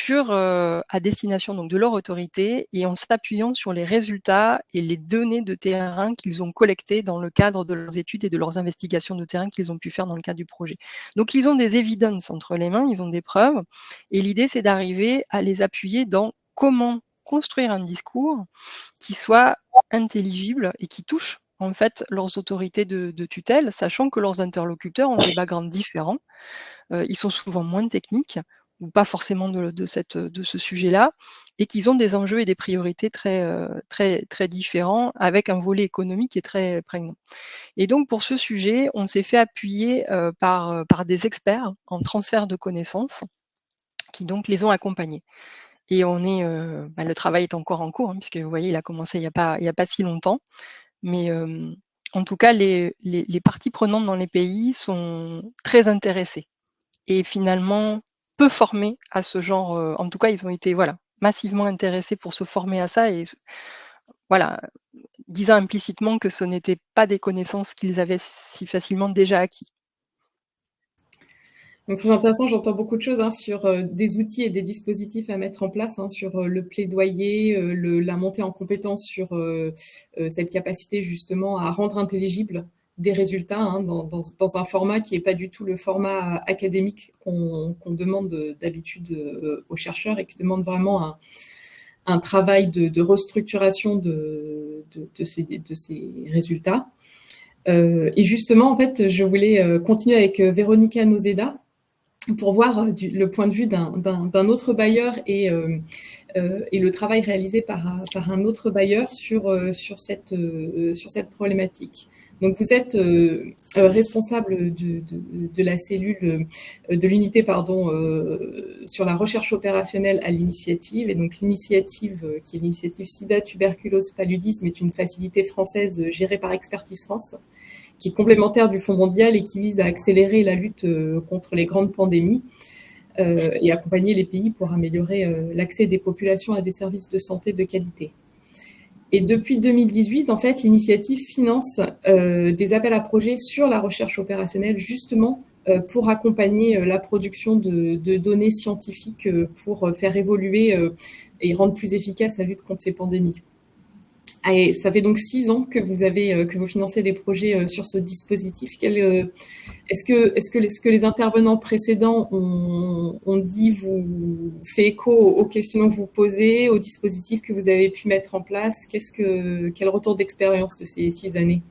à destination donc de leur autorité et en s'appuyant sur les résultats et les données de terrain qu'ils ont collectées dans le cadre de leurs études et de leurs investigations de terrain qu'ils ont pu faire dans le cadre du projet. Donc ils ont des evidences entre les mains, ils ont des preuves et l'idée c'est d'arriver à les appuyer dans comment construire un discours qui soit intelligible et qui touche en fait leurs autorités de tutelle, sachant que leurs interlocuteurs ont des backgrounds différents. Ils sont souvent moins techniques ou pas forcément de ce sujet-là, et qu'ils ont des enjeux et des priorités très différents, avec un volet économique qui est très prégnant. Et donc pour ce sujet, on s'est fait appuyer par des experts en transfert de connaissances qui donc les ont accompagnés. Et le travail est encore en cours, hein, puisque vous voyez, il a commencé il y a pas si longtemps. Mais en tout cas, les parties prenantes dans les pays sont très intéressées et finalement peu formées à ce genre, en tout cas, ils ont été, voilà, massivement intéressés pour se former à ça et voilà, disant implicitement que ce n'étaient pas des connaissances qu'ils avaient si facilement déjà acquis. Donc très intéressant, j'entends beaucoup de choses sur des outils et des dispositifs à mettre en place, sur le plaidoyer, la montée en compétence sur cette capacité justement à rendre intelligible des résultats dans un format qui n'est pas du tout le format académique qu'on demande d'habitude aux chercheurs et qui demande vraiment un travail de restructuration de ces résultats. Et justement, en fait, je voulais continuer avec Véronica Nozeda pour voir le point de vue d'un autre bailleur et le travail réalisé par un autre bailleur sur cette problématique. Donc vous êtes responsable de la cellule, de l'unité sur la recherche opérationnelle à l'initiative. Et donc l'initiative, qui est l'initiative SIDA, tuberculose, paludisme, est une facilité française gérée par Expertise France, qui est complémentaire du Fonds mondial et qui vise à accélérer la lutte contre les grandes pandémies et accompagner les pays pour améliorer l'accès des populations à des services de santé de qualité. Et depuis 2018, en fait, l'initiative finance des appels à projets sur la recherche opérationnelle, justement pour accompagner la production de données scientifiques pour faire évoluer et rendre plus efficace la lutte contre ces pandémies. Et ça fait donc 6 ans que vous financez des projets sur ce dispositif. Est-ce que les intervenants précédents ont dit, vous fait écho aux questions que vous posez, aux dispositifs que vous avez pu mettre en place? Quel retour d'expérience de ces 6 années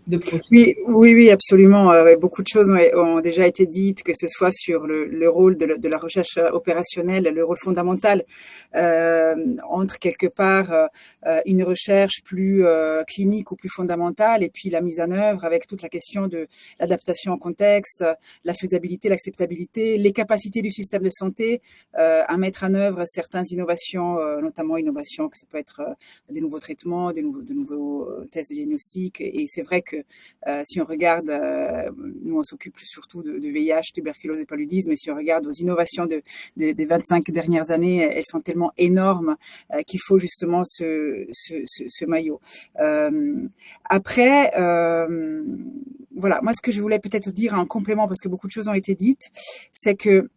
de projet. Oui, absolument. Beaucoup de choses ont déjà été dites, que ce soit sur le rôle de la recherche opérationnelle, le rôle fondamental entre quelque part une recherche plus clinique ou plus fondamentale, et puis la mise en œuvre avec toute la question de l'adaptation au contexte, la faisabilité, l'acceptabilité, les capacités du système de santé à mettre en œuvre certaines innovations, notamment innovations que ça peut être des nouveaux traitements, de nouveaux tests de diagnostic. Et c'est vrai que si on regarde, nous on s'occupe surtout de VIH, tuberculose et paludisme, et si on regarde aux innovations des 25 dernières années, elles sont tellement énormes qu'il faut justement ce maillot. Après, voilà, moi ce que je voulais peut-être dire en complément, parce que beaucoup de choses ont été dites, c'est que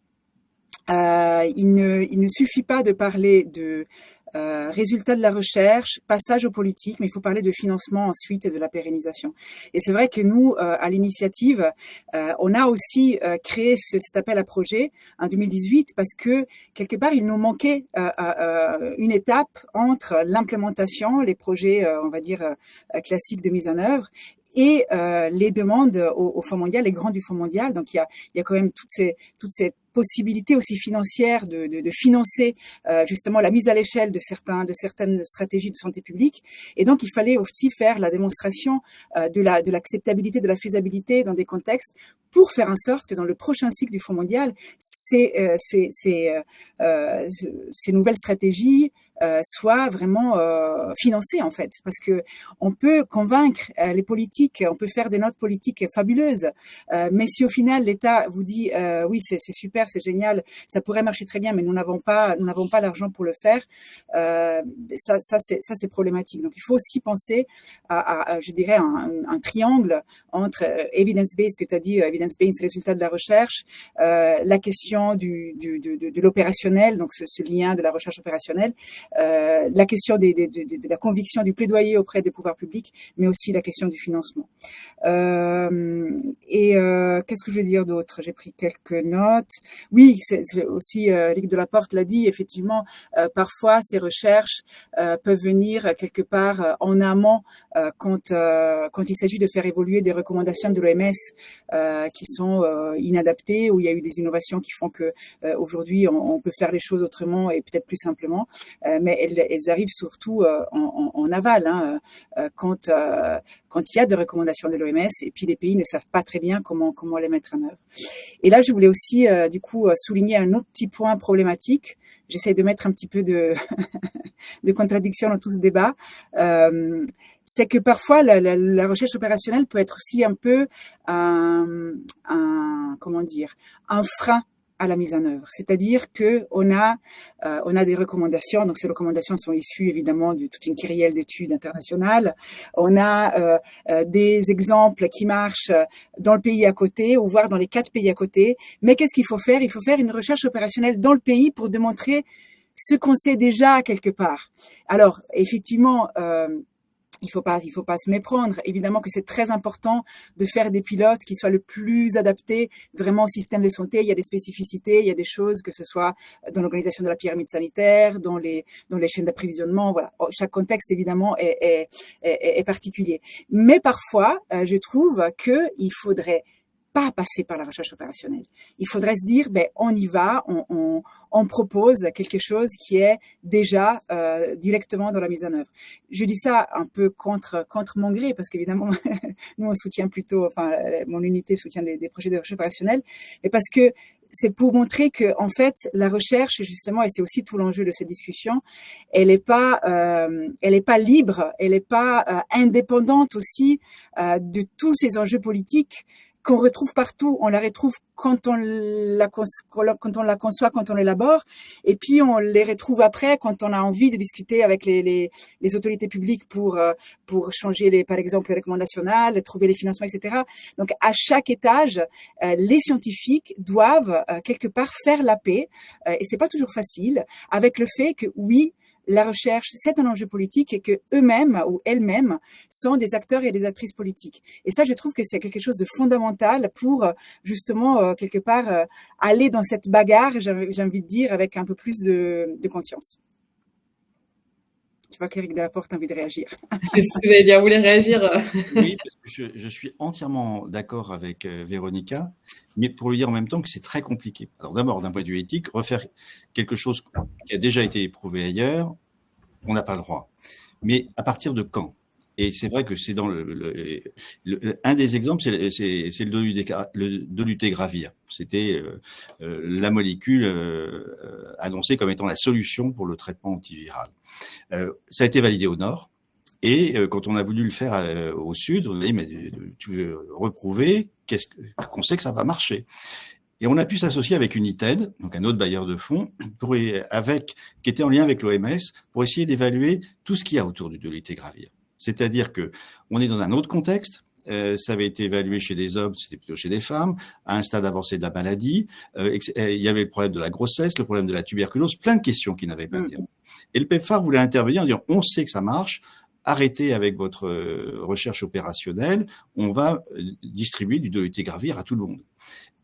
il ne suffit pas de parler de résultats de la recherche, passage aux politiques, mais il faut parler de financement ensuite et de la pérennisation. Et c'est vrai que nous, à l'initiative, on a aussi créé cet appel à projet en 2018 parce que quelque part, il nous manquait une étape entre l'implémentation, les projets, on va dire, classiques de mise en œuvre, et les demandes au Fonds mondial, les grants du Fonds mondial. Donc il y a quand même toutes ces possibilités aussi financières de financer justement la mise à l'échelle de certaines stratégies de santé publique. Et donc il fallait aussi faire la démonstration de l'acceptabilité, de la faisabilité dans des contextes pour faire en sorte que dans le prochain cycle du Fonds mondial, ces nouvelles stratégies soient vraiment financées en fait, parce que on peut convaincre les politiques, on peut faire des notes politiques fabuleuses, mais si au final l'État vous dit oui c'est super, c'est génial, ça pourrait marcher très bien, mais nous n'avons pas l'argent pour le faire, ça c'est problématique. Donc il faut aussi penser à je dirais un triangle entre evidence-based, que tu as dit, evidence-based, résultat de la recherche, la question de l'opérationnel, donc ce lien de la recherche opérationnelle, la question de la conviction du plaidoyer auprès des pouvoirs publics, mais aussi la question du financement. Qu'est-ce que je veux dire d'autre? J'ai pris quelques notes. Oui, c'est aussi, Eric Delaporte l'a dit, effectivement, parfois ces recherches peuvent venir quelque part en amont quand il s'agit de faire évoluer des recommandations de l'OMS qui sont inadaptées, où il y a eu des innovations qui font que aujourd'hui on peut faire les choses autrement et peut-être plus simplement, mais elles arrivent surtout en aval, hein, quand il y a des recommandations de l'OMS et puis les pays ne savent pas très bien comment les mettre en œuvre. Et là, je voulais aussi du coup souligner un autre petit point problématique. J'essaie de mettre un petit peu de contradiction dans tout ce débat. C'est que parfois la recherche opérationnelle peut être aussi un peu comment dire, un frein à la mise en œuvre. C'est-à-dire que on a des recommandations. Donc ces recommandations sont issues évidemment de toute une kyrielle d'études internationales. On a des exemples qui marchent dans le pays à côté, ou voire dans les 4 pays à côté. Mais qu'est-ce qu'il faut faire? Il faut faire une recherche opérationnelle dans le pays pour démontrer ce qu'on sait déjà quelque part. Alors effectivement, il faut pas se méprendre. Évidemment que c'est très important de faire des pilotes qui soient le plus adaptés vraiment au système de santé. Il y a des spécificités, il y a des choses, que ce soit dans l'organisation de la pyramide sanitaire, dans les chaînes d'approvisionnement. Voilà. Chaque contexte, évidemment, est particulier. Mais parfois, je trouve que il faudrait pas passer par la recherche opérationnelle. Il faudrait se dire, on y va, on propose quelque chose qui est déjà directement dans la mise en œuvre. Je dis ça un peu contre mon gré, parce qu'évidemment, nous on soutient plutôt, enfin, mon unité soutient des projets de recherche opérationnelle, mais parce que c'est pour montrer que en fait la recherche justement, et c'est aussi tout l'enjeu de cette discussion, elle est pas libre, elle est pas indépendante aussi de tous ces enjeux politiques qu'on retrouve partout. On la retrouve quand on la conçoit, quand on l'élabore, et puis on les retrouve après quand on a envie de discuter avec les autorités publiques pour changer par exemple les recommandations nationales, trouver les financements, etc. Donc à chaque étage, les scientifiques doivent quelque part faire la paix, et c'est pas toujours facile, avec le fait que oui, la recherche, c'est un enjeu politique, et que eux-mêmes ou elles-mêmes sont des acteurs et des actrices politiques. Et ça, je trouve que c'est quelque chose de fondamental pour justement quelque part aller dans cette bagarre, j'ai envie de dire, avec un peu plus de conscience. Je vois qu'Éric Delaporte a envie de réagir. Est-ce que j'allais dire, vous voulez réagir? Oui, parce que je suis entièrement d'accord avec Véronica, mais pour lui dire en même temps que c'est très compliqué. Alors d'abord, d'un point de vue éthique, refaire quelque chose qui a déjà été éprouvé ailleurs, on n'a pas le droit. Mais à partir de quand? Et c'est vrai que c'est dans un des exemples, c'est le dolutegravir. C'était la molécule annoncée comme étant la solution pour le traitement antiviral. Ça a été validé au nord. Et quand on a voulu le faire au sud, on a dit, mais tu veux reprouver qu'on sait que ça va marcher. Et on a pu s'associer avec United, donc un autre bailleur de fonds, qui était en lien avec l'OMS, pour essayer d'évaluer tout ce qu'il y a autour du dolutegravir. C'est-à-dire que on est dans un autre contexte. Ça avait été évalué chez des hommes, c'était plutôt chez des femmes, à un stade avancé de la maladie. Il y avait le problème de la grossesse, le problème de la tuberculose, plein de questions qui n'avaient pas été. Et le PEPFAR voulait intervenir en disant, on sait que ça marche, arrêtez avec votre recherche opérationnelle, on va distribuer du dolutegravir à tout le monde.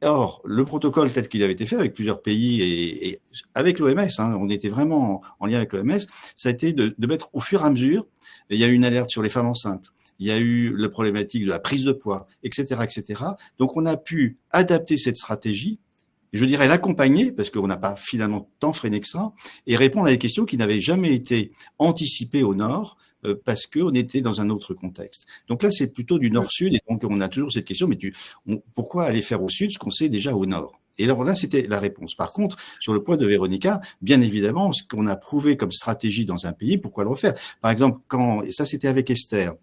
Or, le protocole tel qu'il avait été fait avec plusieurs pays et avec l'OMS, on était vraiment en lien avec l'OMS, ça a été de mettre au fur et à mesure, il y a eu une alerte sur les femmes enceintes, il y a eu la problématique de la prise de poids, etc., etc. Donc, on a pu adapter cette stratégie, je dirais l'accompagner, parce qu'on n'a pas finalement tant freiné que ça, et répondre à des questions qui n'avaient jamais été anticipées au Nord, parce qu'on était dans un autre contexte. Donc là, c'est plutôt du nord-sud, et donc on a toujours cette question, mais pourquoi aller faire au sud ce qu'on sait déjà au nord? Et alors là, c'était la réponse. Par contre, sur le point de Véronica, bien évidemment, ce qu'on a prouvé comme stratégie dans un pays, pourquoi le refaire? Par exemple, et ça c'était avec Esther,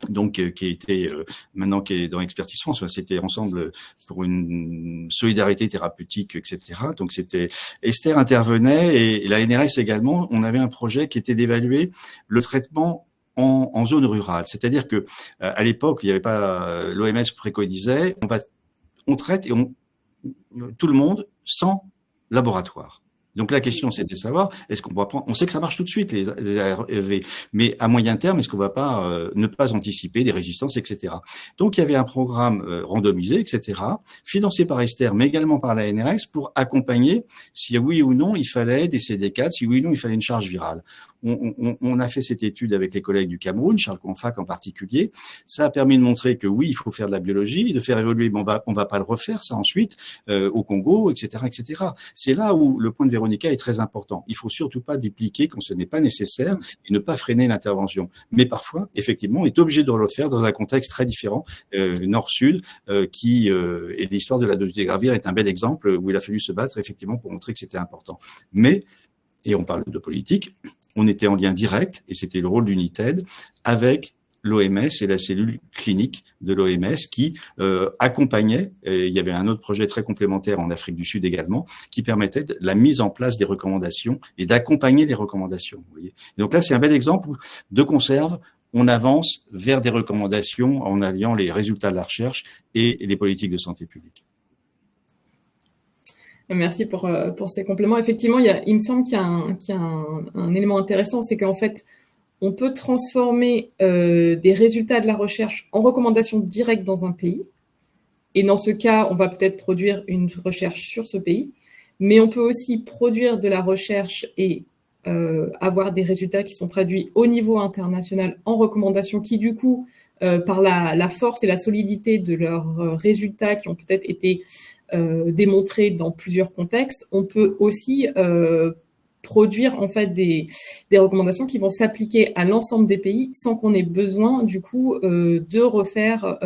donc qui était maintenant qui est dans Expertise France, c'était ensemble pour une solidarité thérapeutique, etc. Donc c'était Esther intervenait et la NRS également. On avait un projet qui était d'évaluer le traitement en zone rurale, c'est-à-dire que à l'époque il n'y avait pas l'OMS préconisait on traite et tout le monde sans laboratoire. Donc la question, c'était de savoir, est-ce qu'on va prendre, on sait que ça marche tout de suite, les ARV, mais à moyen terme, est-ce qu'on va pas ne pas anticiper des résistances, etc. Donc il y avait un programme randomisé, etc., financé par Esther, mais également par la NRS, pour accompagner si oui ou non il fallait des CD4, si oui ou non il fallait une charge virale. On a fait cette étude avec les collègues du Cameroun, Charles Confac en particulier. Ça a permis de montrer que oui, il faut faire de la biologie, de faire évoluer, mais on va pas le refaire ça ensuite au Congo, etc., etc. C'est là où le point de Véronica est très important. Il faut surtout pas dupliquer quand ce n'est pas nécessaire et ne pas freiner l'intervention. Mais parfois, effectivement, on est obligé de le faire dans un contexte très différent, nord-sud, et l'histoire de la dolutegravir est un bel exemple où il a fallu se battre effectivement pour montrer que c'était important. Mais et on parle de politique, on était en lien direct, et c'était le rôle d'United, avec l'OMS et la cellule clinique de l'OMS qui accompagnait, il y avait un autre projet très complémentaire en Afrique du Sud également, qui permettait la mise en place des recommandations et d'accompagner les recommandations. Vous voyez. Et donc là, c'est un bel exemple où, de conserve, on avance vers des recommandations en alliant les résultats de la recherche et les politiques de santé publique. Merci pour ces compléments. Effectivement, il me semble qu'il y a un élément intéressant, c'est qu'en fait, on peut transformer des résultats de la recherche en recommandations directes dans un pays. Et dans ce cas, on va peut-être produire une recherche sur ce pays, mais on peut aussi produire de la recherche et avoir des résultats qui sont traduits au niveau international en recommandations qui, du coup, par la force et la solidité de leurs résultats qui ont peut-être été démontrés dans plusieurs contextes, on peut aussi produire en fait des recommandations qui vont s'appliquer à l'ensemble des pays sans qu'on ait besoin du coup de refaire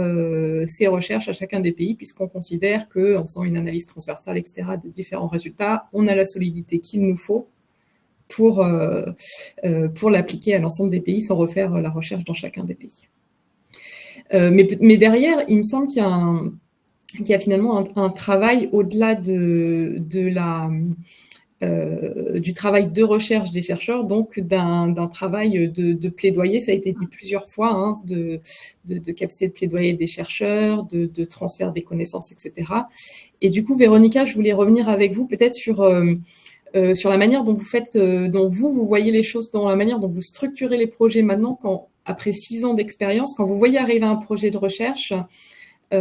ces recherches à chacun des pays, puisqu'on considère que en faisant une analyse transversale, etc., de différents résultats, on a la solidité qu'il nous faut pour l'appliquer à l'ensemble des pays sans refaire la recherche dans chacun des pays. Mais derrière, il me semble qu'il y a finalement un travail au-delà du travail de recherche des chercheurs, donc d'un travail de plaidoyer, ça a été dit plusieurs fois, de capacité de plaidoyer des chercheurs, de transfert des connaissances, etc. Et du coup, Véronica, je voulais revenir avec vous peut-être sur la manière dont vous faites, dont vous voyez les choses, dans la manière dont vous structurez les projets maintenant, après 6 ans d'expérience, quand vous voyez arriver un projet de recherche, et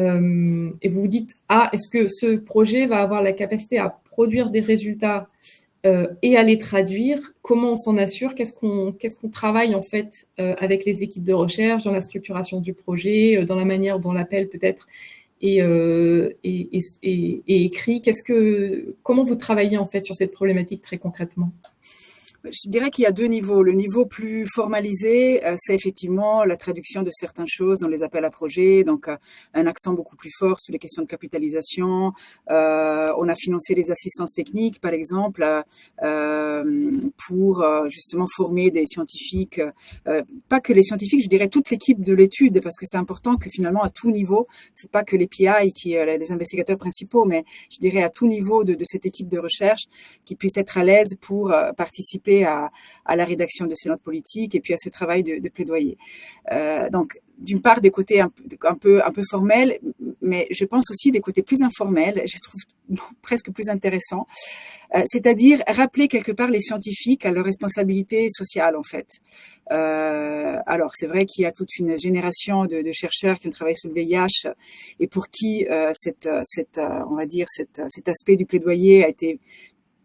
vous vous dites, est-ce que ce projet va avoir la capacité à produire des résultats et à les traduire. Comment on s'en assure? Qu'est-ce qu'on travaille en fait avec les équipes de recherche dans la structuration du projet, dans la manière dont l'appel peut-être est écrit. Comment vous travaillez en fait sur cette problématique très concrètement? Je dirais qu'il y a deux niveaux. Le niveau plus formalisé, c'est effectivement la traduction de certaines choses dans les appels à projets, donc un accent beaucoup plus fort sur les questions de capitalisation. On a financé des assistances techniques, par exemple, pour justement former des scientifiques, pas que les scientifiques, je dirais toute l'équipe de l'étude, parce que c'est important que finalement à tout niveau, c'est pas que les PI qui les investigateurs principaux, mais je dirais à tout niveau de cette équipe de recherche qui puissent être à l'aise pour participer à la rédaction de ces notes politiques et puis à ce travail de plaidoyer. Donc, d'une part, des côtés un peu formels, mais je pense aussi des côtés plus informels, je trouve presque plus intéressants, c'est-à-dire rappeler quelque part les scientifiques à leur responsabilité sociale, en fait. Alors, c'est vrai qu'il y a toute une génération de chercheurs qui ont travaillé sur le VIH et pour qui on va dire cet aspect du plaidoyer a été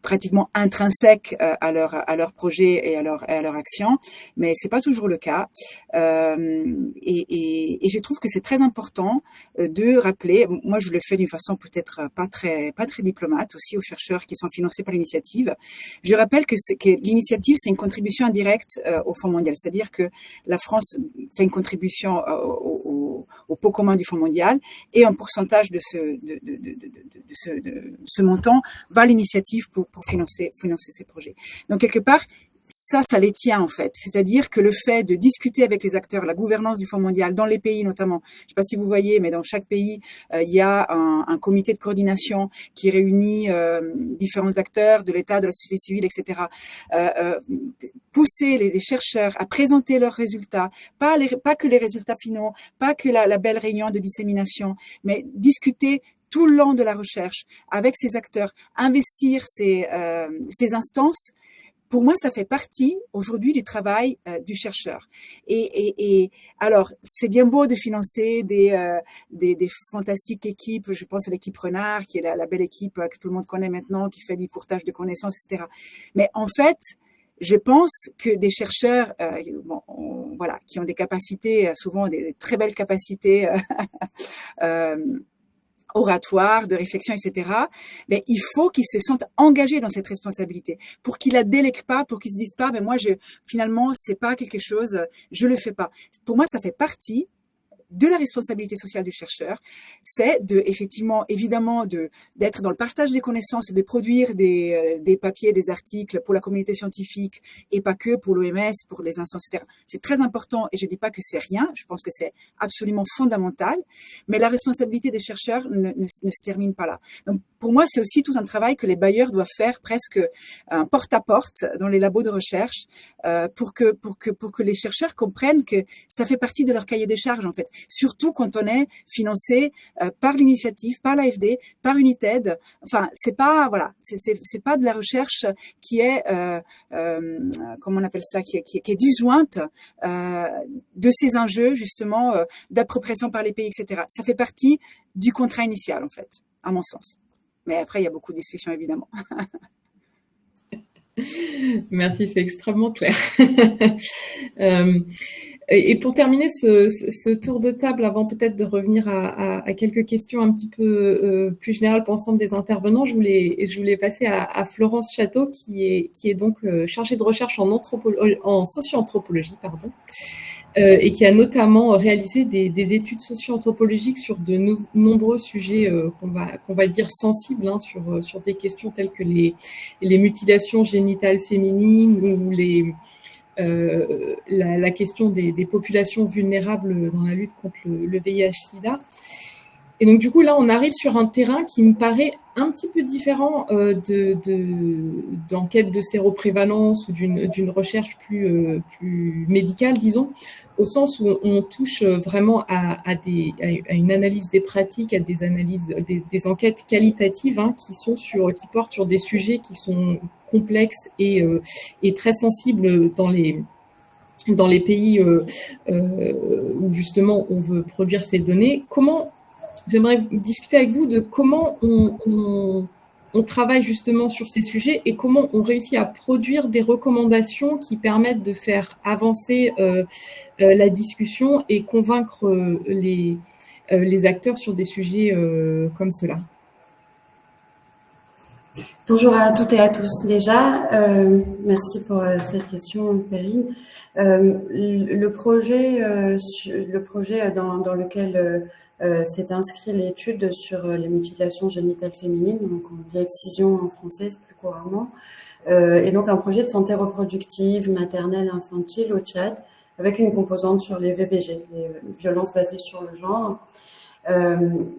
pratiquement intrinsèques à leur projet et à leur action, mais c'est pas toujours le cas. Et je trouve que c'est très important de rappeler. Moi, je le fais d'une façon peut-être pas très diplomate aussi aux chercheurs qui sont financés par l'initiative. Je rappelle que l'initiative c'est une contribution indirecte au Fonds mondial, c'est-à-dire que la France fait une contribution au pot commun du Fonds mondial et un pourcentage de ce montant va à l'initiative pour financer ces projets. Donc, quelque part, ça les tient en fait. C'est-à-dire que le fait de discuter avec les acteurs, la gouvernance du Fonds mondial, dans les pays notamment, je ne sais pas si vous voyez, mais dans chaque pays, il y a un comité de coordination qui réunit différents acteurs de l'État, de la société civile, etc. Pousser les chercheurs à présenter leurs résultats, pas que les résultats finaux, pas que la belle réunion de dissémination, mais discuter tout le long de la recherche avec ces acteurs, investir ces instances. Pour moi, ça fait partie aujourd'hui du travail du chercheur. Et alors, c'est bien beau de financer des fantastiques équipes. Je pense à l'équipe Renard, qui est la belle équipe que tout le monde connaît maintenant, qui fait du courtage de connaissances, etc. Mais en fait, je pense que des chercheurs, voilà, qui ont des capacités, souvent des très belles capacités. Oratoire, de réflexion, etc. Mais il faut qu'ils se sentent engagés dans cette responsabilité, pour qu'ils la délèguent pas, pour qu'ils se disent pas, mais moi, finalement, c'est pas quelque chose, je le fais pas. Pour moi, ça fait partie de la responsabilité sociale du chercheur, c'est évidemment d'être dans le partage des connaissances, de produire des papiers, des articles pour la communauté scientifique et pas que pour l'OMS, pour les instances, etc. C'est très important et je dis pas que c'est rien, je pense que c'est absolument fondamental, mais la responsabilité des chercheurs ne se termine pas là. Donc, pour moi, c'est aussi tout un travail que les bailleurs doivent faire presque un porte-à-porte dans les labos de recherche pour que les chercheurs comprennent que ça fait partie de leur cahier des charges, en fait. Surtout quand on est financé par l'initiative, par l'AFD, par United. Enfin, c'est pas de la recherche qui est comment on appelle ça, qui est disjointe de ces enjeux justement d'appropriation par les pays, etc. Ça fait partie du contrat initial en fait, à mon sens. Mais après, il y a beaucoup de discussions évidemment. Merci, c'est extrêmement clair. Et pour terminer ce tour de table, avant peut-être de revenir à quelques questions un petit peu plus générales pour l'ensemble des intervenants, je voulais passer à Florence Château, qui est donc chargée de recherche en socio-anthropologie, et qui a notamment réalisé des études socio-anthropologiques sur de nombreux sujets qu'on va dire sensibles, hein, sur des questions telles que les mutilations génitales féminines ou la question des populations vulnérables dans la lutte contre le VIH/SIDA. Et donc, du coup, là, on arrive sur un terrain qui me paraît un petit peu différent d'enquête de séroprévalence ou d'une recherche plus médicale, disons, au sens où on touche vraiment à une analyse des pratiques, à des analyses, des enquêtes qualitatives, hein, qui portent sur des sujets qui sont complexes et très sensibles dans les pays où justement on veut produire ces données. J'aimerais discuter avec vous de comment on on travaille justement sur ces sujets et comment on réussit à produire des recommandations qui permettent de faire avancer la discussion et convaincre les acteurs sur des sujets comme cela. Bonjour à toutes et à tous. Déjà, merci pour cette question, Perrine. Le projet dans lequel s'est inscrit l'étude sur les mutilations génitales féminines, donc on dit excision en français plus couramment, est donc un projet de santé reproductive, maternelle, infantile au Tchad, avec une composante sur les VBG, les violences basées sur le genre.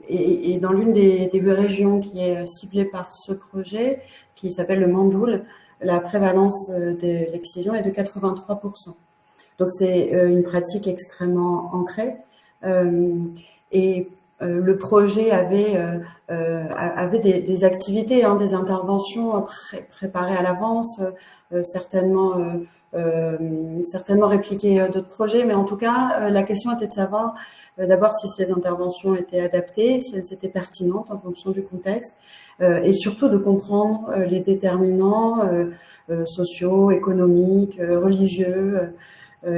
Et dans l'une des régions qui est ciblée par ce projet, qui s'appelle le Mandoul, la prévalence de l'excision est de 83%. Donc c'est une pratique extrêmement ancrée. Le projet avait des activités, des interventions préparées à l'avance, certainement répliquer d'autres projets, mais en tout cas, la question était de savoir d'abord si ces interventions étaient adaptées, si elles étaient pertinentes en fonction du contexte, et surtout de comprendre les déterminants sociaux, économiques, religieux,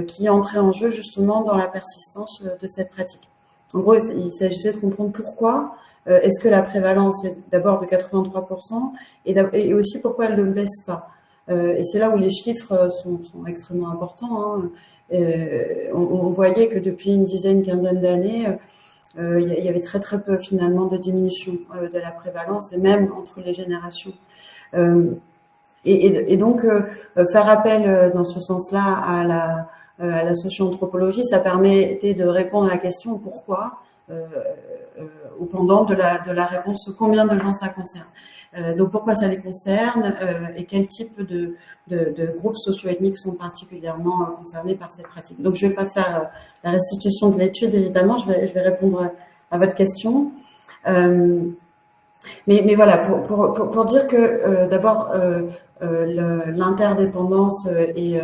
qui entraient en jeu justement dans la persistance de cette pratique. En gros, il s'agissait de comprendre pourquoi est-ce que la prévalence est d'abord de 83% et aussi pourquoi elle ne baisse pas. Et c'est là où les chiffres sont extrêmement importants. On voyait que depuis une quinzaine d'années, il y avait très peu finalement de diminution de la prévalence et même entre les générations. Et donc faire appel dans ce sens-là à la socio-anthropologie, ça permettait de répondre à la question pourquoi ou pendant de la réponse combien de gens ça concerne. Donc pourquoi ça les concerne et quel type de groupes socio-ethniques sont particulièrement concernés par cette pratique. Donc je vais pas faire la restitution de l'étude évidemment, je vais répondre à votre question. Mais voilà, pour dire que d'abord l'interdépendance et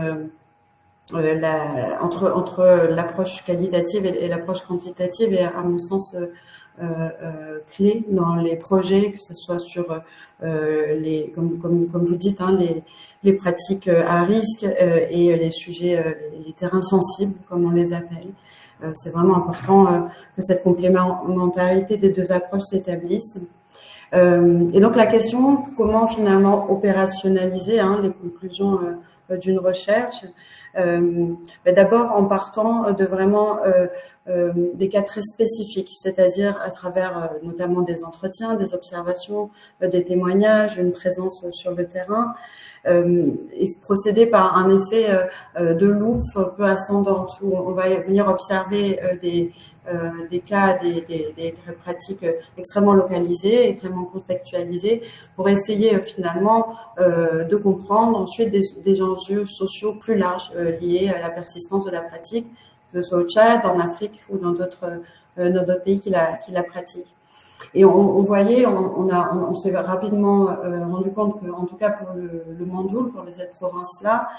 entre l'approche qualitative et l'approche quantitative est à mon sens clé dans les projets, que ce soit sur comme vous dites, les pratiques à risque et les sujets, les terrains sensibles, comme on les appelle. C'est vraiment important que cette complémentarité des deux approches s'établisse. Et donc la question, comment finalement opérationnaliser les conclusions d'une recherche, d'abord en partant de vraiment des cas très spécifiques, c'est-à-dire à travers notamment des entretiens, des observations, des témoignages, une présence sur le terrain, et procéder par un effet de loupe peu ascendante où on va venir observer des cas, des pratiques extrêmement localisées, extrêmement contextualisées, pour essayer finalement de comprendre ensuite des enjeux sociaux plus larges liés à la persistance de la pratique, que ce soit au Tchad, en Afrique ou dans d'autres pays qui la pratiquent. Et on voyait, on s'est rapidement rendu compte que, en tout cas pour le Mandoul, pour cette province-là,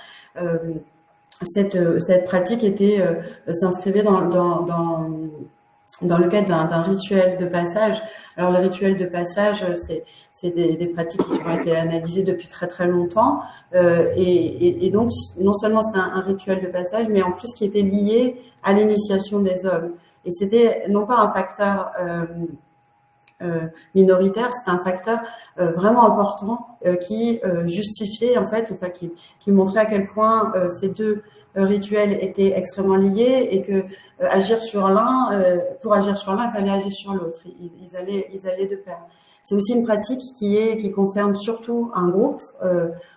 cette pratique s'inscrivait dans le cadre d'un rituel de passage. Alors le rituel de passage, c'est des pratiques qui ont été analysées depuis très longtemps, et donc non seulement c'était un rituel de passage, mais en plus qui était lié à l'initiation des hommes. Et c'était non pas un facteur minoritaire, c'est un facteur vraiment important qui justifiait en fait, qui montrait à quel point ces deux rituels étaient extrêmement liés et que agir sur l'un, pour agir sur l'un, il fallait agir sur l'autre. Ils allaient de pair. C'est aussi une pratique qui concerne surtout un groupe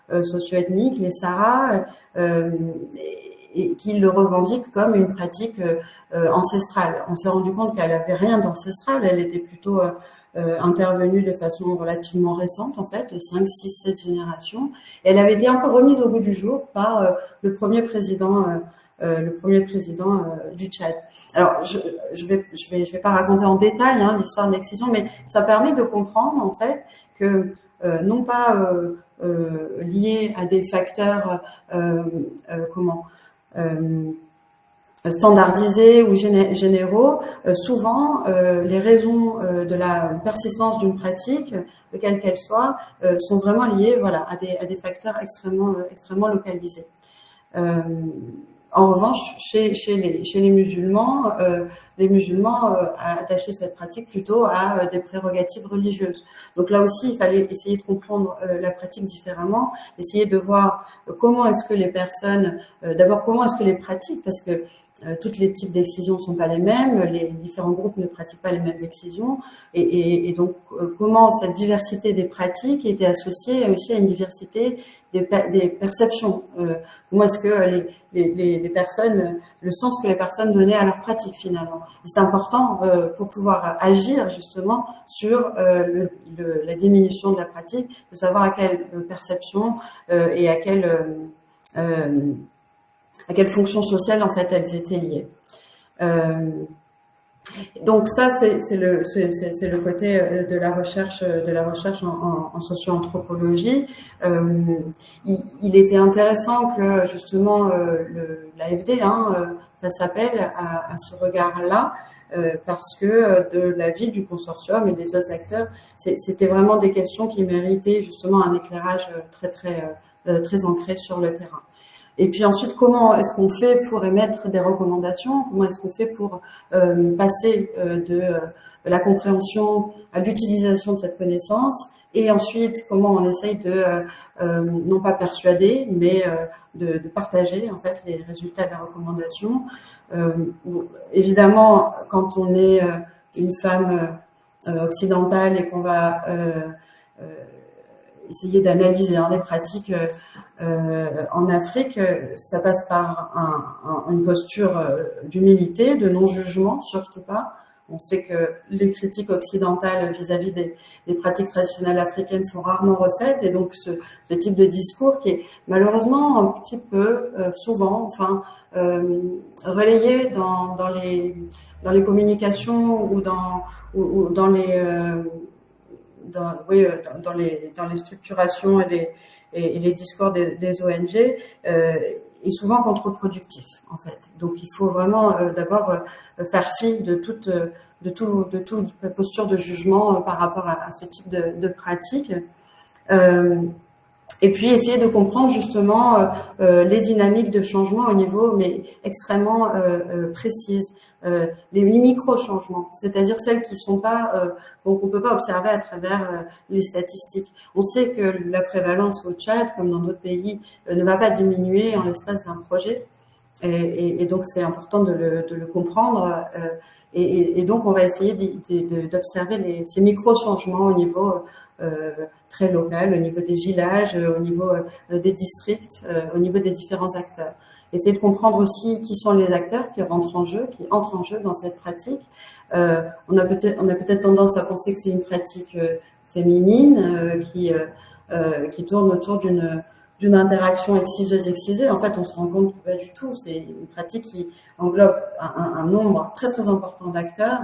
socio-ethnique, les Sahara, et qui le revendique comme une pratique ancestrale. On s'est rendu compte qu'elle avait rien d'ancestral, elle était plutôt intervenue de façon relativement récente, en fait, 5, 6, 7 générations. Et elle avait été un peu remise au goût du jour par le premier président du Tchad. Alors, je vais pas raconter en détail l'histoire de l'excision, mais ça permet de comprendre, en fait, que non pas liés à des facteurs standardisés ou généraux, souvent les raisons de la persistance d'une pratique, quelle qu'elle soit, sont vraiment liées, voilà, à des facteurs extrêmement localisés. En revanche, chez les musulmans attachaient cette pratique plutôt à des prérogatives religieuses. Donc là aussi, il fallait essayer de comprendre la pratique différemment, essayer de voir comment est-ce que les personnes, d'abord comment est-ce que les pratiques, parce que tous les types d'excisions ne sont pas les mêmes, les différents groupes ne pratiquent pas les mêmes excisions, et donc comment cette diversité des pratiques était associée aussi à une diversité des perceptions. Comment est-ce que les personnes, le sens que les personnes donnaient à leur pratique finalement. C'est important pour pouvoir agir justement sur la diminution de la pratique, de savoir à quelle perception et à quelle fonction sociale en fait elles étaient liées. Donc ça c'est le côté de la recherche en socio-anthropologie. Il était intéressant que justement l'AFD fasse appel à ce regard-là, parce que de l'avis du consortium et des autres acteurs, c'était vraiment des questions qui méritaient justement un éclairage très ancré sur le terrain. Et puis ensuite, comment est-ce qu'on fait pour émettre des recommandations? Comment est-ce qu'on fait pour passer de la compréhension à l'utilisation de cette connaissance? Et ensuite, comment on essaye de non pas persuader, mais de partager en fait les résultats de la recommandation. Évidemment, quand on est une femme occidentale et qu'on va essayer d'analyser des pratiques en Afrique, ça passe par une posture d'humilité, de non-jugement, surtout pas. On sait que les critiques occidentales vis-à-vis des pratiques traditionnelles africaines font rarement recette, et donc ce type de discours qui est malheureusement un petit peu souvent, relayé dans les communications ou dans les structurations et les discours des ONG, est souvent contre-productif en fait. Donc il faut vraiment d'abord faire fi de toute posture de jugement par rapport à ce type de pratique. Et puis essayer de comprendre justement les dynamiques de changement au niveau mais extrêmement précises, les micro-changements, c'est-à-dire celles qui sont pas qu'on peut pas observer à travers les statistiques. On sait que la prévalence au Tchad, comme dans d'autres pays, ne va pas diminuer en l'espace d'un projet, et donc c'est important de le comprendre. Et donc on va essayer d'observer ces micro-changements au niveau très local, au niveau des villages, au niveau des districts, au niveau des différents acteurs. Essayer de comprendre aussi qui sont les acteurs qui entrent en jeu dans cette pratique. On a peut-être tendance à penser que c'est une pratique féminine qui tourne autour d'une interaction exciseuse-excisée. En fait, on se rend compte que pas du tout. C'est une pratique qui englobe un nombre très très important d'acteurs,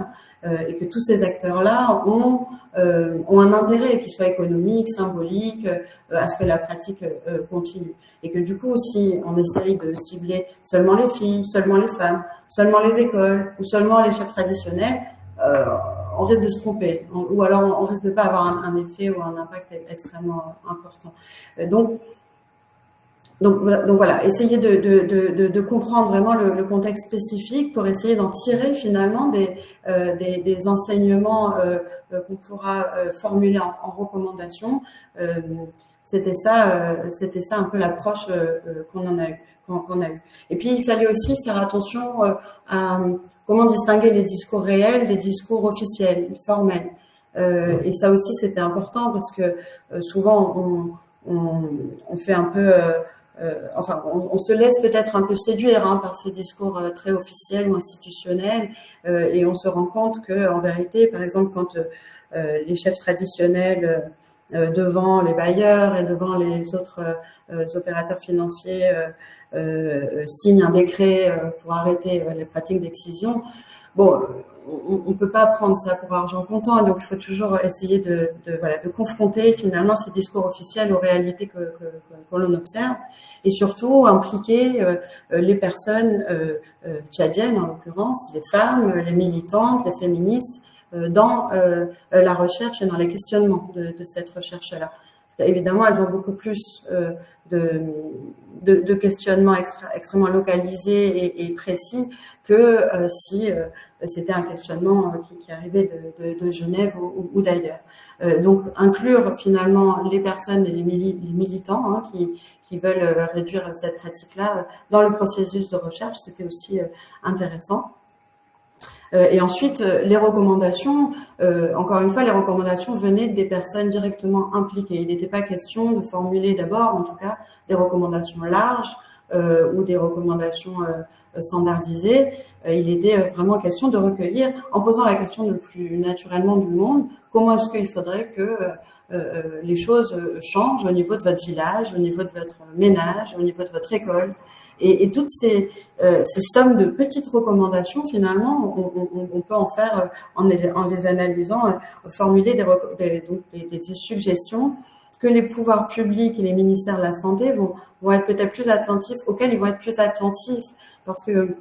et que tous ces acteurs-là ont un intérêt, qu'il soit économique, symbolique, à ce que la pratique continue. Et que du coup, si on essaye de cibler seulement les filles, seulement les femmes, seulement les écoles ou seulement les chefs traditionnels, on risque de se tromper, ou alors on risque de pas avoir un effet ou un impact extrêmement important. Donc voilà, essayer de comprendre vraiment le contexte spécifique pour essayer d'en tirer finalement des enseignements qu'on pourra formuler en recommandation. C'était ça un peu l'approche qu'on a eu. Et puis il fallait aussi faire attention à comment distinguer les discours réels des discours officiels, formels. Et ça aussi c'était important parce que souvent on fait un peu on se laisse peut-être un peu séduire par ces discours très officiels ou institutionnels, et on se rend compte que en vérité, par exemple, quand les chefs traditionnels devant les bailleurs et devant les autres opérateurs financiers signent un décret pour arrêter les pratiques d'excision, bon, on peut pas prendre ça pour argent comptant, donc il faut toujours essayer de confronter finalement ces discours officiels aux réalités que l'on observe, et surtout impliquer les personnes tchadiennes en l'occurrence, les femmes, les militantes, les féministes dans la recherche et dans les questionnements de cette recherche-là. Évidemment, elles ont beaucoup plus de questionnements extrêmement localisés et précis que si c'était un questionnement qui arrivait de Genève ou d'ailleurs. Donc, inclure finalement les personnes et les militants qui veulent réduire cette pratique-là dans le processus de recherche, c'était aussi intéressant. Et ensuite, les recommandations, encore une fois, les recommandations venaient des personnes directement impliquées. Il n'était pas question de formuler d'abord, en tout cas, des recommandations larges ou des recommandations standardisées. Il était vraiment question de recueillir, en posant la question le plus naturellement du monde, comment est-ce qu'il faudrait que les choses changent au niveau de votre village, au niveau de votre ménage, au niveau de votre école. Et toutes ces sommes de petites recommandations, finalement, on peut en faire, en les analysant, formuler des suggestions que les pouvoirs publics et les ministères de la Santé vont être peut-être plus attentifs, auxquels ils vont être plus attentifs, parce que,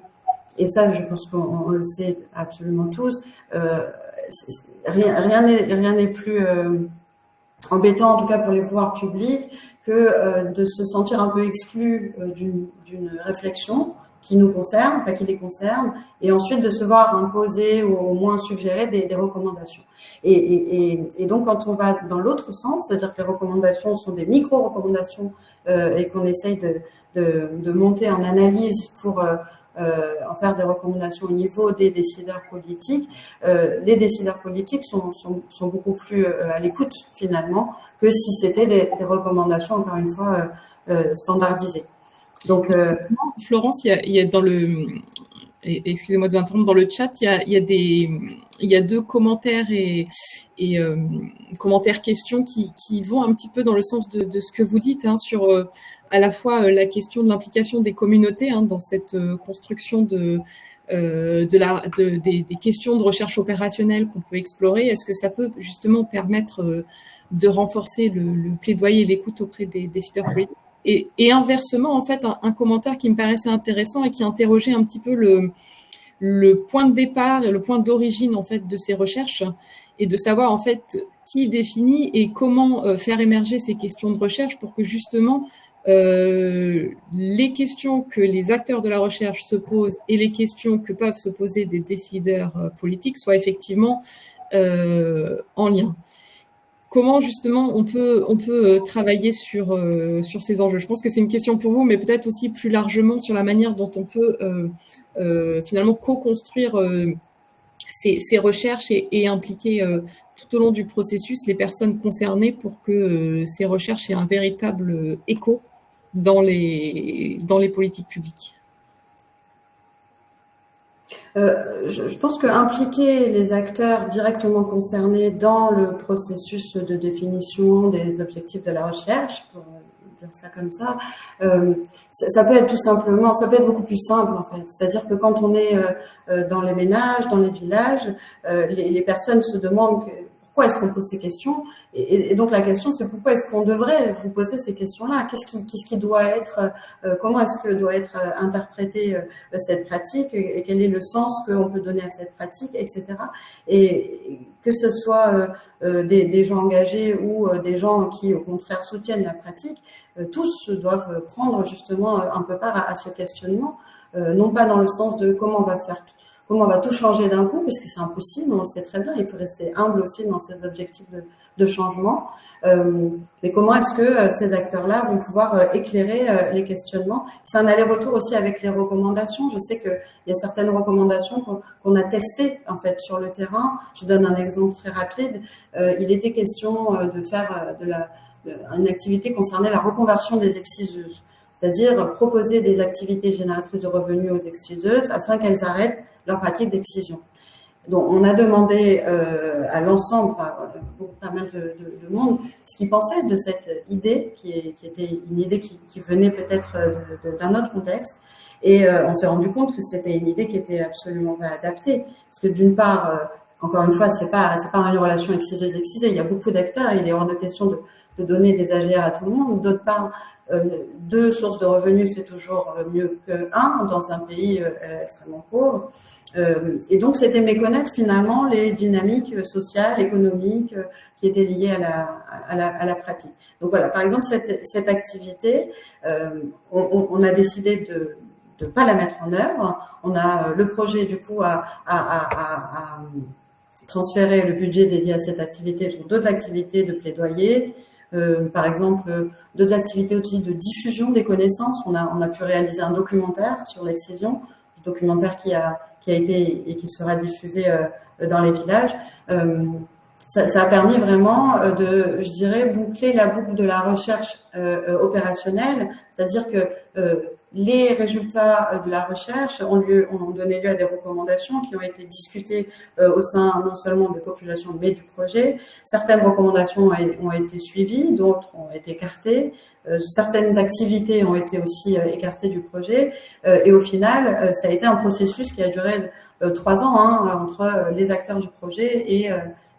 et ça, je pense qu'on le sait absolument tous, rien n'est plus embêtant, en tout cas pour les pouvoirs publics, que de se sentir un peu exclu d'une réflexion qui nous concerne, enfin qui les concerne, et ensuite de se voir imposer ou au moins suggérer des recommandations. Et donc quand on va dans l'autre sens, c'est-à-dire que les recommandations sont des micro-recommandations et qu'on essaye de monter en analyse pour en faire des recommandations au niveau des décideurs politiques, les décideurs politiques sont beaucoup plus à l'écoute finalement que si c'était des recommandations, encore une fois, standardisées. Donc, Florence, il y a dans le, excusez-moi de vous interrompre, dans le chat, il y a deux commentaires et commentaires questions qui vont un petit peu dans le sens de ce que vous dites, sur à la fois la question de l'implication des communautés dans cette construction des questions de recherche opérationnelle qu'on peut explorer. Est-ce que ça peut justement permettre de renforcer le plaidoyer et l'écoute auprès des décideurs politiques? Et inversement, en fait, un commentaire qui me paraissait intéressant et qui interrogeait un petit peu le point de départ et le point d'origine, en fait, de ces recherches, et de savoir, en fait, qui définit et comment faire émerger ces questions de recherche pour que, justement, les questions que les acteurs de la recherche se posent et les questions que peuvent se poser des décideurs politiques soient effectivement en lien. Comment justement on peut travailler sur ces enjeux? Je pense que c'est une question pour vous, mais peut-être aussi plus largement sur la manière dont on peut finalement co-construire ces recherches et impliquer tout au long du processus les personnes concernées pour que ces recherches aient un véritable écho dans les politiques publiques. Je pense que impliquer les acteurs directement concernés dans le processus de définition des objectifs de la recherche, pour dire ça comme ça, ça peut être tout simplement, ça peut être beaucoup plus simple en fait. C'est-à-dire que quand on est dans les ménages, dans les villages, les personnes se demandent pourquoi est-ce qu'on pose ces questions, et donc la question c'est pourquoi est-ce qu'on devrait vous poser ces questions-là, qu'est-ce qui doit être, comment est-ce que doit être interprétée cette pratique, et quel est le sens qu'on peut donner à cette pratique, etc. Et que ce soit des gens engagés ou des gens qui au contraire soutiennent la pratique, tous doivent prendre justement un peu part à ce questionnement, non pas dans le sens de comment on va tout changer d'un coup, puisque c'est impossible, on le sait très bien, il faut rester humble aussi dans ces objectifs de changement. Mais comment est-ce que ces acteurs-là vont pouvoir éclairer les questionnements? C'est un aller-retour aussi avec les recommandations. Je sais qu'il y a certaines recommandations qu'on a testées en fait sur le terrain. Je donne un exemple très rapide. Il était question de faire une activité concernant la reconversion des exciseuses, c'est-à-dire proposer des activités génératrices de revenus aux exciseuses afin qu'elles arrêtent leur pratique d'excision. Donc, on a demandé à l'ensemble, pas mal de monde, ce qu'ils pensaient de cette idée, qui était une idée qui venait peut-être d'un autre contexte. Et on s'est rendu compte que c'était une idée qui était absolument pas adaptée, parce que d'une part, encore une fois, c'est pas une relation excisée. Il y a beaucoup d'acteurs, il est hors de question de donner des AGR à tout le monde. D'autre part, deux sources de revenus, c'est toujours mieux qu'un dans un pays extrêmement pauvre. Et donc, c'était méconnaître finalement les dynamiques sociales, économiques qui étaient liées à la pratique. Donc voilà, par exemple, cette activité, on a décidé de pas la mettre en œuvre. On a le projet du coup à transférer le budget dédié à cette activité sur d'autres activités de plaidoyer. Par exemple, d'autres activités aussi de diffusion des connaissances. On a pu réaliser un documentaire sur l'excision, un documentaire qui a été et qui sera diffusé dans les villages. Ça a permis vraiment je dirais, boucler la boucle de la recherche opérationnelle, c'est-à-dire que les résultats de la recherche ont donné lieu à des recommandations qui ont été discutées au sein non seulement des populations mais du projet. Certaines recommandations ont été suivies, d'autres ont été écartées. Certaines activités ont été aussi écartées du projet. Et au final, ça a été un processus qui a duré 3 ans entre les acteurs du projet et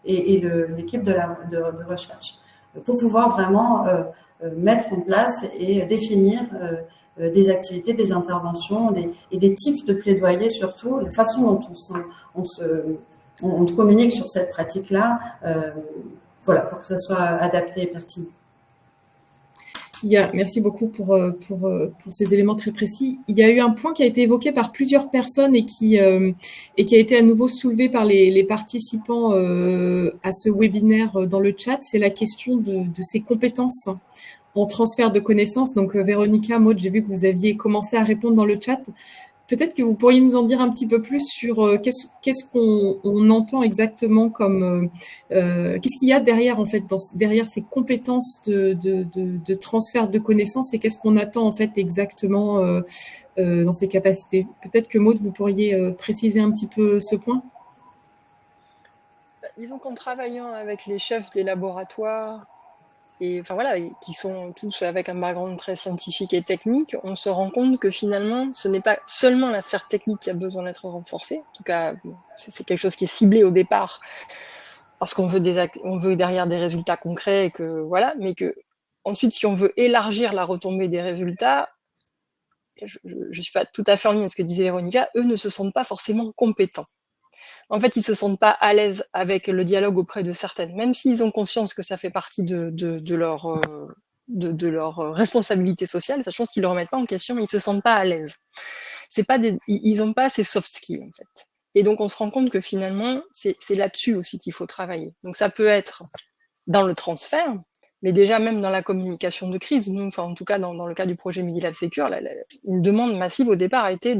l'équipe de recherche pour pouvoir vraiment mettre en place et définir des activités, des interventions et des types de plaidoyer surtout, la façon dont on communique sur cette pratique-là, voilà, pour que ça soit adapté et pertinent. Merci beaucoup pour ces éléments très précis. Il y a eu un point qui a été évoqué par plusieurs personnes et qui a été à nouveau soulevé par les participants à ce webinaire dans le chat, c'est la question de ces compétences en transfert de connaissances. Donc, Véronica, Maud, j'ai vu que vous aviez commencé à répondre dans le chat. Peut-être que vous pourriez nous en dire un petit peu plus sur qu'est-ce qu'on entend exactement comme qu'est-ce qu'il y a derrière en fait derrière ces compétences de transfert de connaissances et qu'est-ce qu'on attend en fait exactement dans ces capacités. Peut-être que Maud, vous pourriez préciser un petit peu ce point. Disons qu'en travaillant avec les chefs des laboratoires, et enfin voilà, qui sont tous avec un background très scientifique et technique, on se rend compte que finalement, ce n'est pas seulement la sphère technique qui a besoin d'être renforcée. En tout cas, c'est quelque chose qui est ciblé au départ, parce qu'on veut derrière des résultats concrets, et que voilà, mais que ensuite, si on veut élargir la retombée des résultats, je suis pas tout à fait en ligne avec ce que disait Véronica, eux ne se sentent pas forcément compétents. En fait, ils se sentent pas à l'aise avec le dialogue auprès de certaines, même s'ils ont conscience que ça fait partie de leur responsabilité sociale. Ça, je pense qu'ils le remettent pas en question, mais ils se sentent pas à l'aise. Ils ont pas ces soft skills, en fait. Et donc, on se rend compte que finalement, c'est là-dessus aussi qu'il faut travailler. Donc, ça peut être dans le transfert, mais déjà même dans la communication de crise. Nous, enfin, en tout cas, dans le cas du projet Midi Lab Secure, une demande massive au départ a été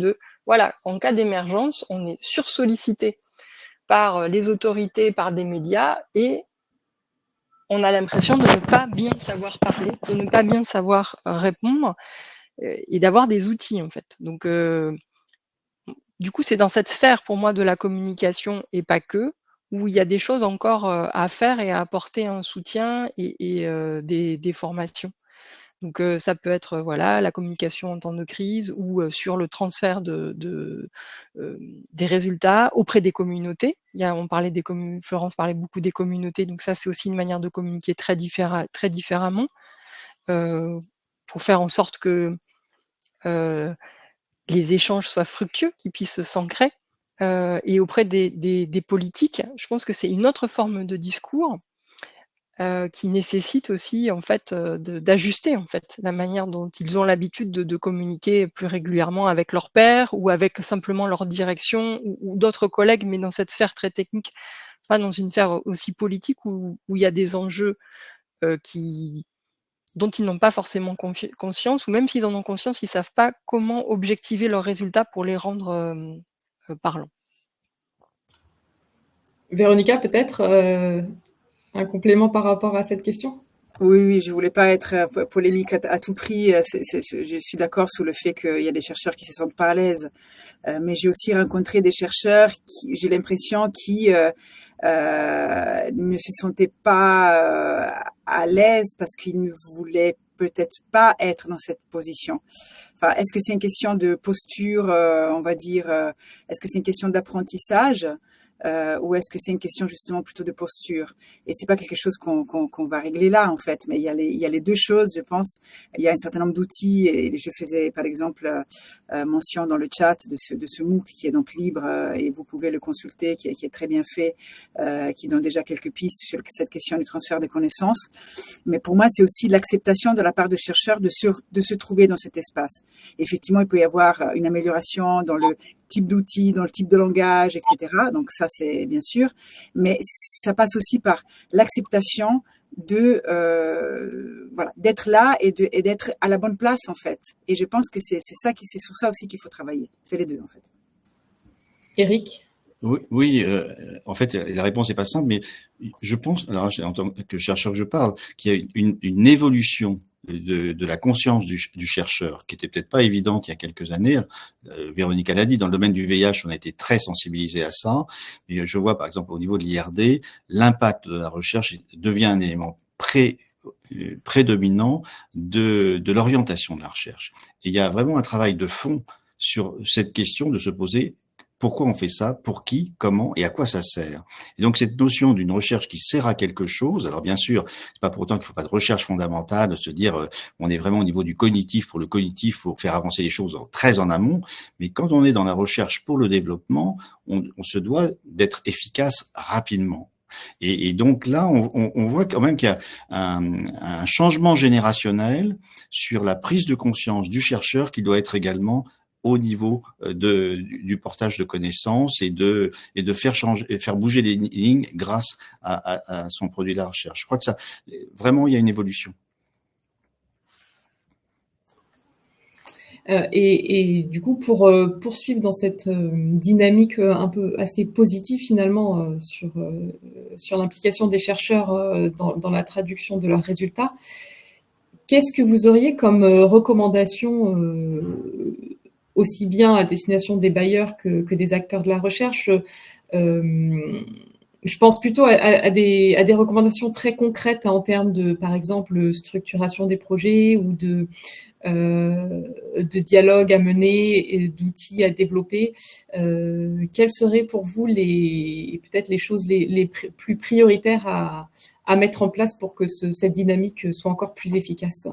voilà, en cas d'émergence, on est sursollicité par les autorités, par des médias, et on a l'impression de ne pas bien savoir parler, de ne pas bien savoir répondre, et d'avoir des outils, en fait. Donc, du coup, c'est dans cette sphère, pour moi, de la communication, et pas que, où il y a des choses encore à faire et à apporter un soutien et des formations. Donc, ça peut être voilà, la communication en temps de crise ou sur le transfert des résultats auprès des communautés. Florence parlait beaucoup des communautés, donc ça, c'est aussi une manière de communiquer très différemment pour faire en sorte que les échanges soient fructueux, qu'ils puissent s'ancrer. Et auprès des politiques, je pense que c'est une autre forme de discours qui nécessite aussi en fait d'ajuster en fait la manière dont ils ont l'habitude de communiquer plus régulièrement avec leurs pairs ou avec simplement leur direction ou d'autres collègues, mais dans cette sphère très technique, pas dans une sphère aussi politique où il y a des enjeux dont ils n'ont pas forcément conscience, ou même s'ils en ont conscience, ils savent pas comment objectiver leurs résultats pour les rendre parlants. Véronica, peut-être un complément par rapport à cette question? Oui, je voulais pas être polémique à tout prix. Je suis d'accord sur le fait qu'il y a des chercheurs qui se sentent pas à l'aise, mais j'ai aussi rencontré des chercheurs j'ai l'impression, qui ne se sentaient pas à l'aise parce qu'ils ne voulaient peut-être pas être dans cette position. Enfin, est-ce que c'est une question de posture, on va dire, est-ce que c'est une question d'apprentissage, ou est-ce que c'est une question justement plutôt de posture? Et c'est pas quelque chose qu'on va régler là, en fait, mais il y a les deux choses, je pense. Il y a un certain nombre d'outils, et je faisais par exemple mention dans le chat de ce MOOC qui est donc libre, et vous pouvez le consulter, qui est très bien fait, qui donne déjà quelques pistes sur cette question du transfert des connaissances. Mais pour moi, c'est aussi l'acceptation de la part de chercheurs de se trouver dans cet espace. Effectivement, il peut y avoir une amélioration dans le type d'outils, dans le type de langage, etc. Donc ça, c'est bien sûr. Mais ça passe aussi par l'acceptation de voilà, d'être là et d'être à la bonne place, en fait. Et je pense que c'est sur ça aussi qu'il faut travailler. C'est les deux, en fait. Éric? Oui, en fait, la réponse n'est pas simple, mais je pense, alors en tant que chercheur que je parle, qu'il y a une évolution de la conscience du chercheur, qui était peut-être pas évidente il y a quelques années. Véronique l'a dit, dans le domaine du VIH, on a été très sensibilisé à ça. Et je vois, par exemple, au niveau de l'IRD, l'impact de la recherche devient un élément prédominant de l'orientation de la recherche. Et il y a vraiment un travail de fond sur cette question de se poser pourquoi on fait ça, pour qui, comment et à quoi ça sert. Et donc cette notion d'une recherche qui sert à quelque chose, alors bien sûr, c'est pas pour autant qu'il ne faut pas de recherche fondamentale, de se dire on est vraiment au niveau du cognitif pour le cognitif, pour faire avancer les choses très en amont, mais quand on est dans la recherche pour le développement, on se doit d'être efficace rapidement. Et donc là, on voit quand même qu'il y a un changement générationnel sur la prise de conscience du chercheur qui doit être également au niveau du portage de connaissances et de faire bouger les lignes grâce à son produit de la recherche. Je crois que ça, vraiment, il y a une évolution. Et du coup, pour poursuivre dans cette dynamique un peu assez positive finalement sur l'implication des chercheurs dans la traduction de leurs résultats, qu'est-ce que vous auriez comme recommandation aussi bien à destination des bailleurs que des acteurs de la recherche? Je pense plutôt à des recommandations très concrètes en termes de, par exemple, structuration des projets ou de dialogue à mener et d'outils à développer. Quelles seraient pour vous peut-être les choses les plus prioritaires à mettre en place pour que cette dynamique soit encore plus efficace?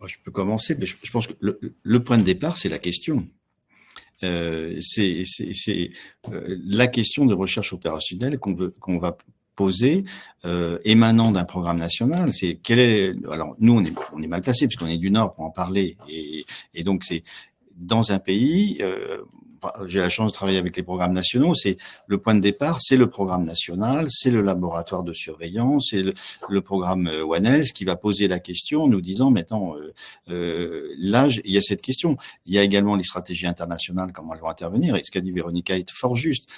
Je peux commencer, mais je pense que le point de départ, c'est la question. C'est la question de recherche opérationnelle qu'on va poser, émanant d'un programme national. C'est alors nous on est mal placés puisqu'on est du Nord pour en parler, et donc c'est dans un pays. J'ai la chance de travailler avec les programmes nationaux. C'est le point de départ, c'est le programme national, c'est le laboratoire de surveillance, c'est le programme One Health qui va poser la question, nous disant maintenant, là, il y a cette question. Il y a également les stratégies internationales, comment elles vont intervenir. Et ce qu'a dit Véronica est fort juste.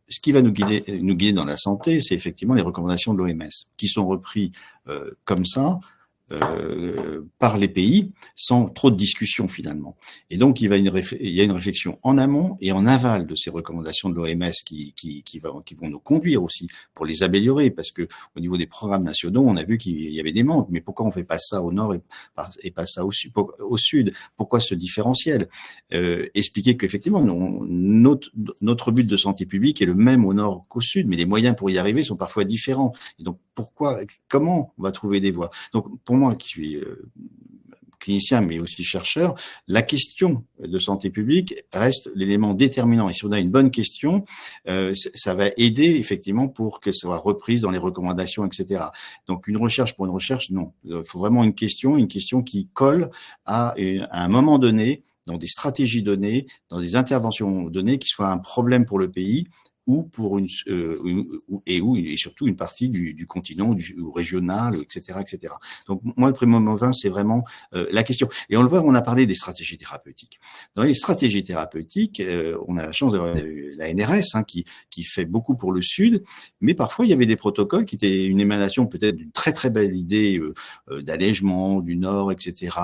Ce qui va nous guider dans la santé, c'est effectivement les recommandations de l'OMS, qui sont repris comme ça. Par les pays sans trop de discussion finalement. Et donc il y a une réflexion en amont et en aval de ces recommandations de l'OMS qui vont nous conduire aussi pour les améliorer, parce que au niveau des programmes nationaux, on a vu qu'il y avait des manques. Mais pourquoi on fait pas ça au nord et pas ça au sud? Pourquoi ce différentiel? Expliquer qu'effectivement notre but de santé publique est le même au nord qu'au sud, mais les moyens pour y arriver sont parfois différents. Et donc comment on va trouver des voies? Donc pour moi qui suis clinicien mais aussi chercheur, la question de santé publique reste l'élément déterminant. Et si on a une bonne question, ça va aider effectivement pour que ça soit reprise dans les recommandations, etc. Donc une recherche pour une recherche, non. Il faut vraiment une question qui colle à un moment donné, dans des stratégies données, dans des interventions données, qui soient un problème pour le pays ou pour et surtout une partie du continent ou régional, etc., etc. Donc moi le premier moment c'est vraiment la question. Et on le voit, on a parlé des stratégies thérapeutiques. Dans les stratégies thérapeutiques, on a la chance d'avoir la NRS qui fait beaucoup pour le Sud, mais parfois il y avait des protocoles qui étaient une émanation peut-être d'une très très belle idée d'allègement du Nord, etc.,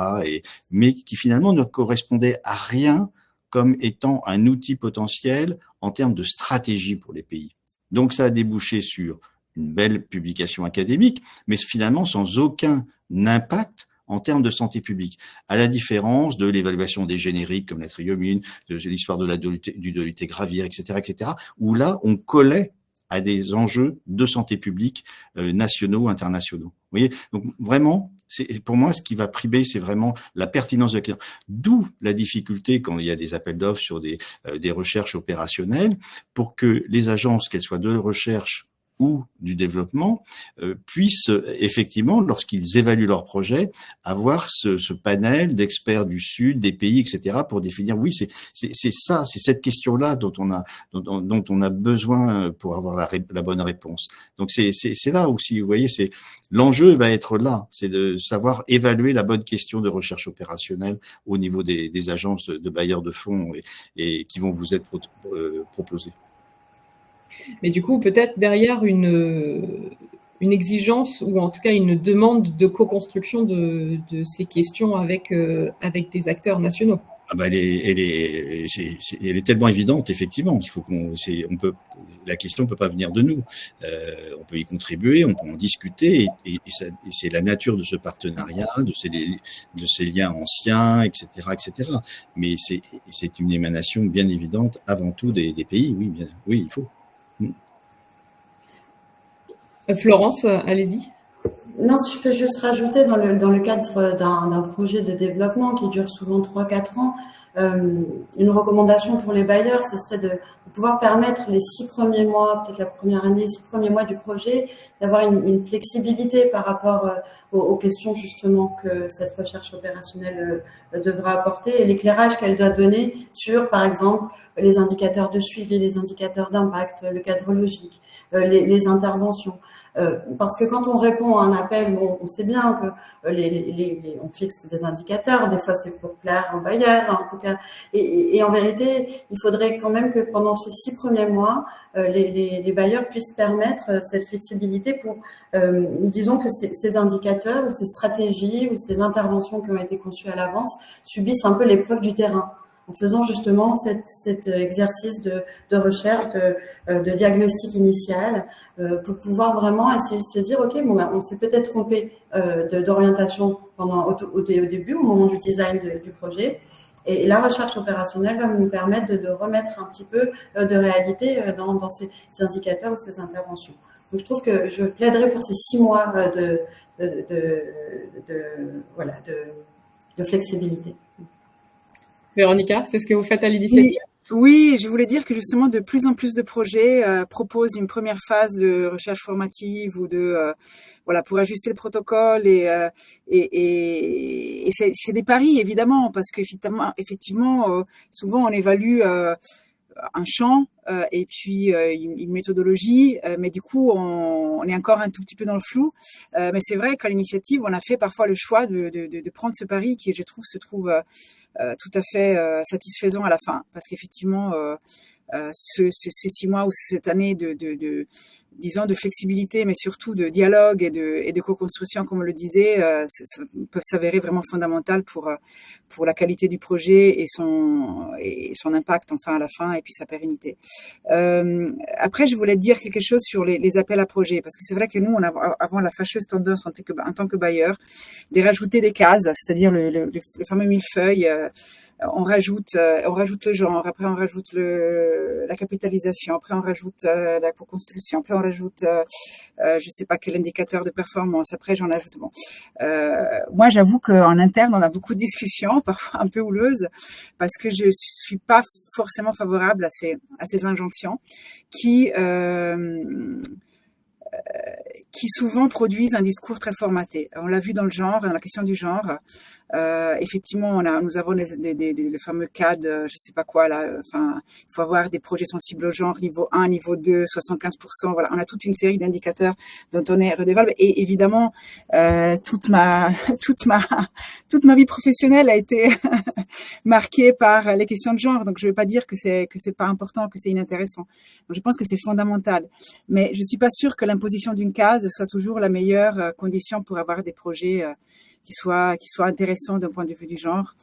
mais qui finalement ne correspondaient à rien comme étant un outil potentiel en termes de stratégie pour les pays. Donc ça a débouché sur une belle publication académique, mais finalement sans aucun impact en termes de santé publique, à la différence de l'évaluation des génériques comme la triomine, de l'histoire du dolutegravir, etc., où là, on collait à des enjeux de santé publique nationaux, internationaux. Vous voyez, donc vraiment, pour moi, ce qui va primer, c'est vraiment la pertinence de la question. D'où la difficulté quand il y a des appels d'offres sur des recherches opérationnelles, pour que les agences, qu'elles soient de recherche ou du développement, puissent effectivement, lorsqu'ils évaluent leur projet, avoir ce panel d'experts du Sud, des pays, etc., pour définir, oui, c'est ça, c'est cette question-là dont on a besoin pour avoir la bonne réponse. Donc c'est là aussi, vous voyez, l'enjeu va être là, c'est de savoir évaluer la bonne question de recherche opérationnelle au niveau des agences de bailleurs de fonds et qui vont vous être proposées. Mais du coup, peut-être derrière une exigence ou en tout cas une demande de co-construction de ces questions avec des acteurs nationaux. Ah bah elle est tellement évidente, effectivement, qu'il faut la question ne peut pas venir de nous. On peut y contribuer, on peut en discuter, et c'est la nature de ce partenariat, de ces liens anciens, etc., etc. Mais c'est une émanation bien évidente, avant tout des pays. Oui, il faut. Florence, allez-y. Non, si je peux juste rajouter, dans le cadre d'un projet de développement qui dure souvent 3-4 ans, une recommandation pour les bailleurs, ce serait de pouvoir permettre les 6 premiers mois, peut-être la première année, 6 premiers mois du projet, d'avoir une flexibilité par rapport aux questions justement que cette recherche opérationnelle devra apporter et l'éclairage qu'elle doit donner sur, par exemple, les indicateurs de suivi, les indicateurs d'impact, le cadre logique, les interventions. Parce que quand on répond à un appel, on sait bien que on fixe des indicateurs, des fois c'est pour plaire un bailleur, en tout cas. Et en vérité, il faudrait quand même que pendant ces 6 premiers mois, les bailleurs puissent permettre cette flexibilité pour, disons que ces indicateurs ou ces stratégies ou ces interventions qui ont été conçues à l'avance subissent un peu l'épreuve du terrain, en faisant justement cet exercice de recherche, de diagnostic initial, pour pouvoir vraiment essayer de se dire, ok, bon, on s'est peut-être trompé d'orientation au début, au moment du design du projet. Et la recherche opérationnelle va nous permettre de remettre un petit peu de réalité dans ces indicateurs ou ces interventions. Donc, je trouve que je plaiderais pour ces 6 mois de flexibilité. Véronica, c'est ce que vous faites à l'initiative? Oui, je voulais dire que justement de plus en plus de projets proposent une première phase de recherche formative ou pour ajuster le protocole et c'est des paris évidemment parce qu'effectivement souvent on évalue un champ et puis une méthodologie, mais du coup on est encore un tout petit peu dans le flou. Mais c'est vrai qu'à l'initiative on a fait parfois le choix de prendre ce pari qui je trouve se trouve tout à fait satisfaisant à la fin, parce qu'effectivement ces 6 mois ou cette année disons de flexibilité, mais surtout de dialogue et de co-construction, comme on le disait, peuvent s'avérer vraiment fondamentales pour la qualité du projet et son impact enfin à la fin et puis sa pérennité. Après, je voulais dire quelque chose sur les appels à projets, parce que c'est vrai que nous, on a avant la fâcheuse tendance en tant que bailleur de rajouter des cases, c'est-à-dire le fameux millefeuille. On rajoute le genre, après on rajoute la capitalisation, après on rajoute la co-construction, après on rajoute je sais pas quel indicateur de performance, après j'en ajoute. Bon, moi j'avoue qu'en interne on a beaucoup de discussions, parfois un peu houleuses, parce que je suis pas forcément favorable à ces injonctions qui souvent produisent un discours très formaté. On l'a vu dans la question du genre. Effectivement, nous avons le fameux CAD, je sais pas quoi là. Enfin, il faut avoir des projets sensibles au genre, niveau 1, niveau 2, 75%. Voilà, on a toute une série d'indicateurs dont on est redevable. Et évidemment, toute ma vie professionnelle a été marquée par les questions de genre. Donc, je ne veux pas dire que c'est pas important, que c'est inintéressant. Donc, je pense que c'est fondamental. Mais je suis pas sûre que l'imposition d'une case soit toujours la meilleure condition pour avoir des projets qui soient intéressants d'un point de vue du genre.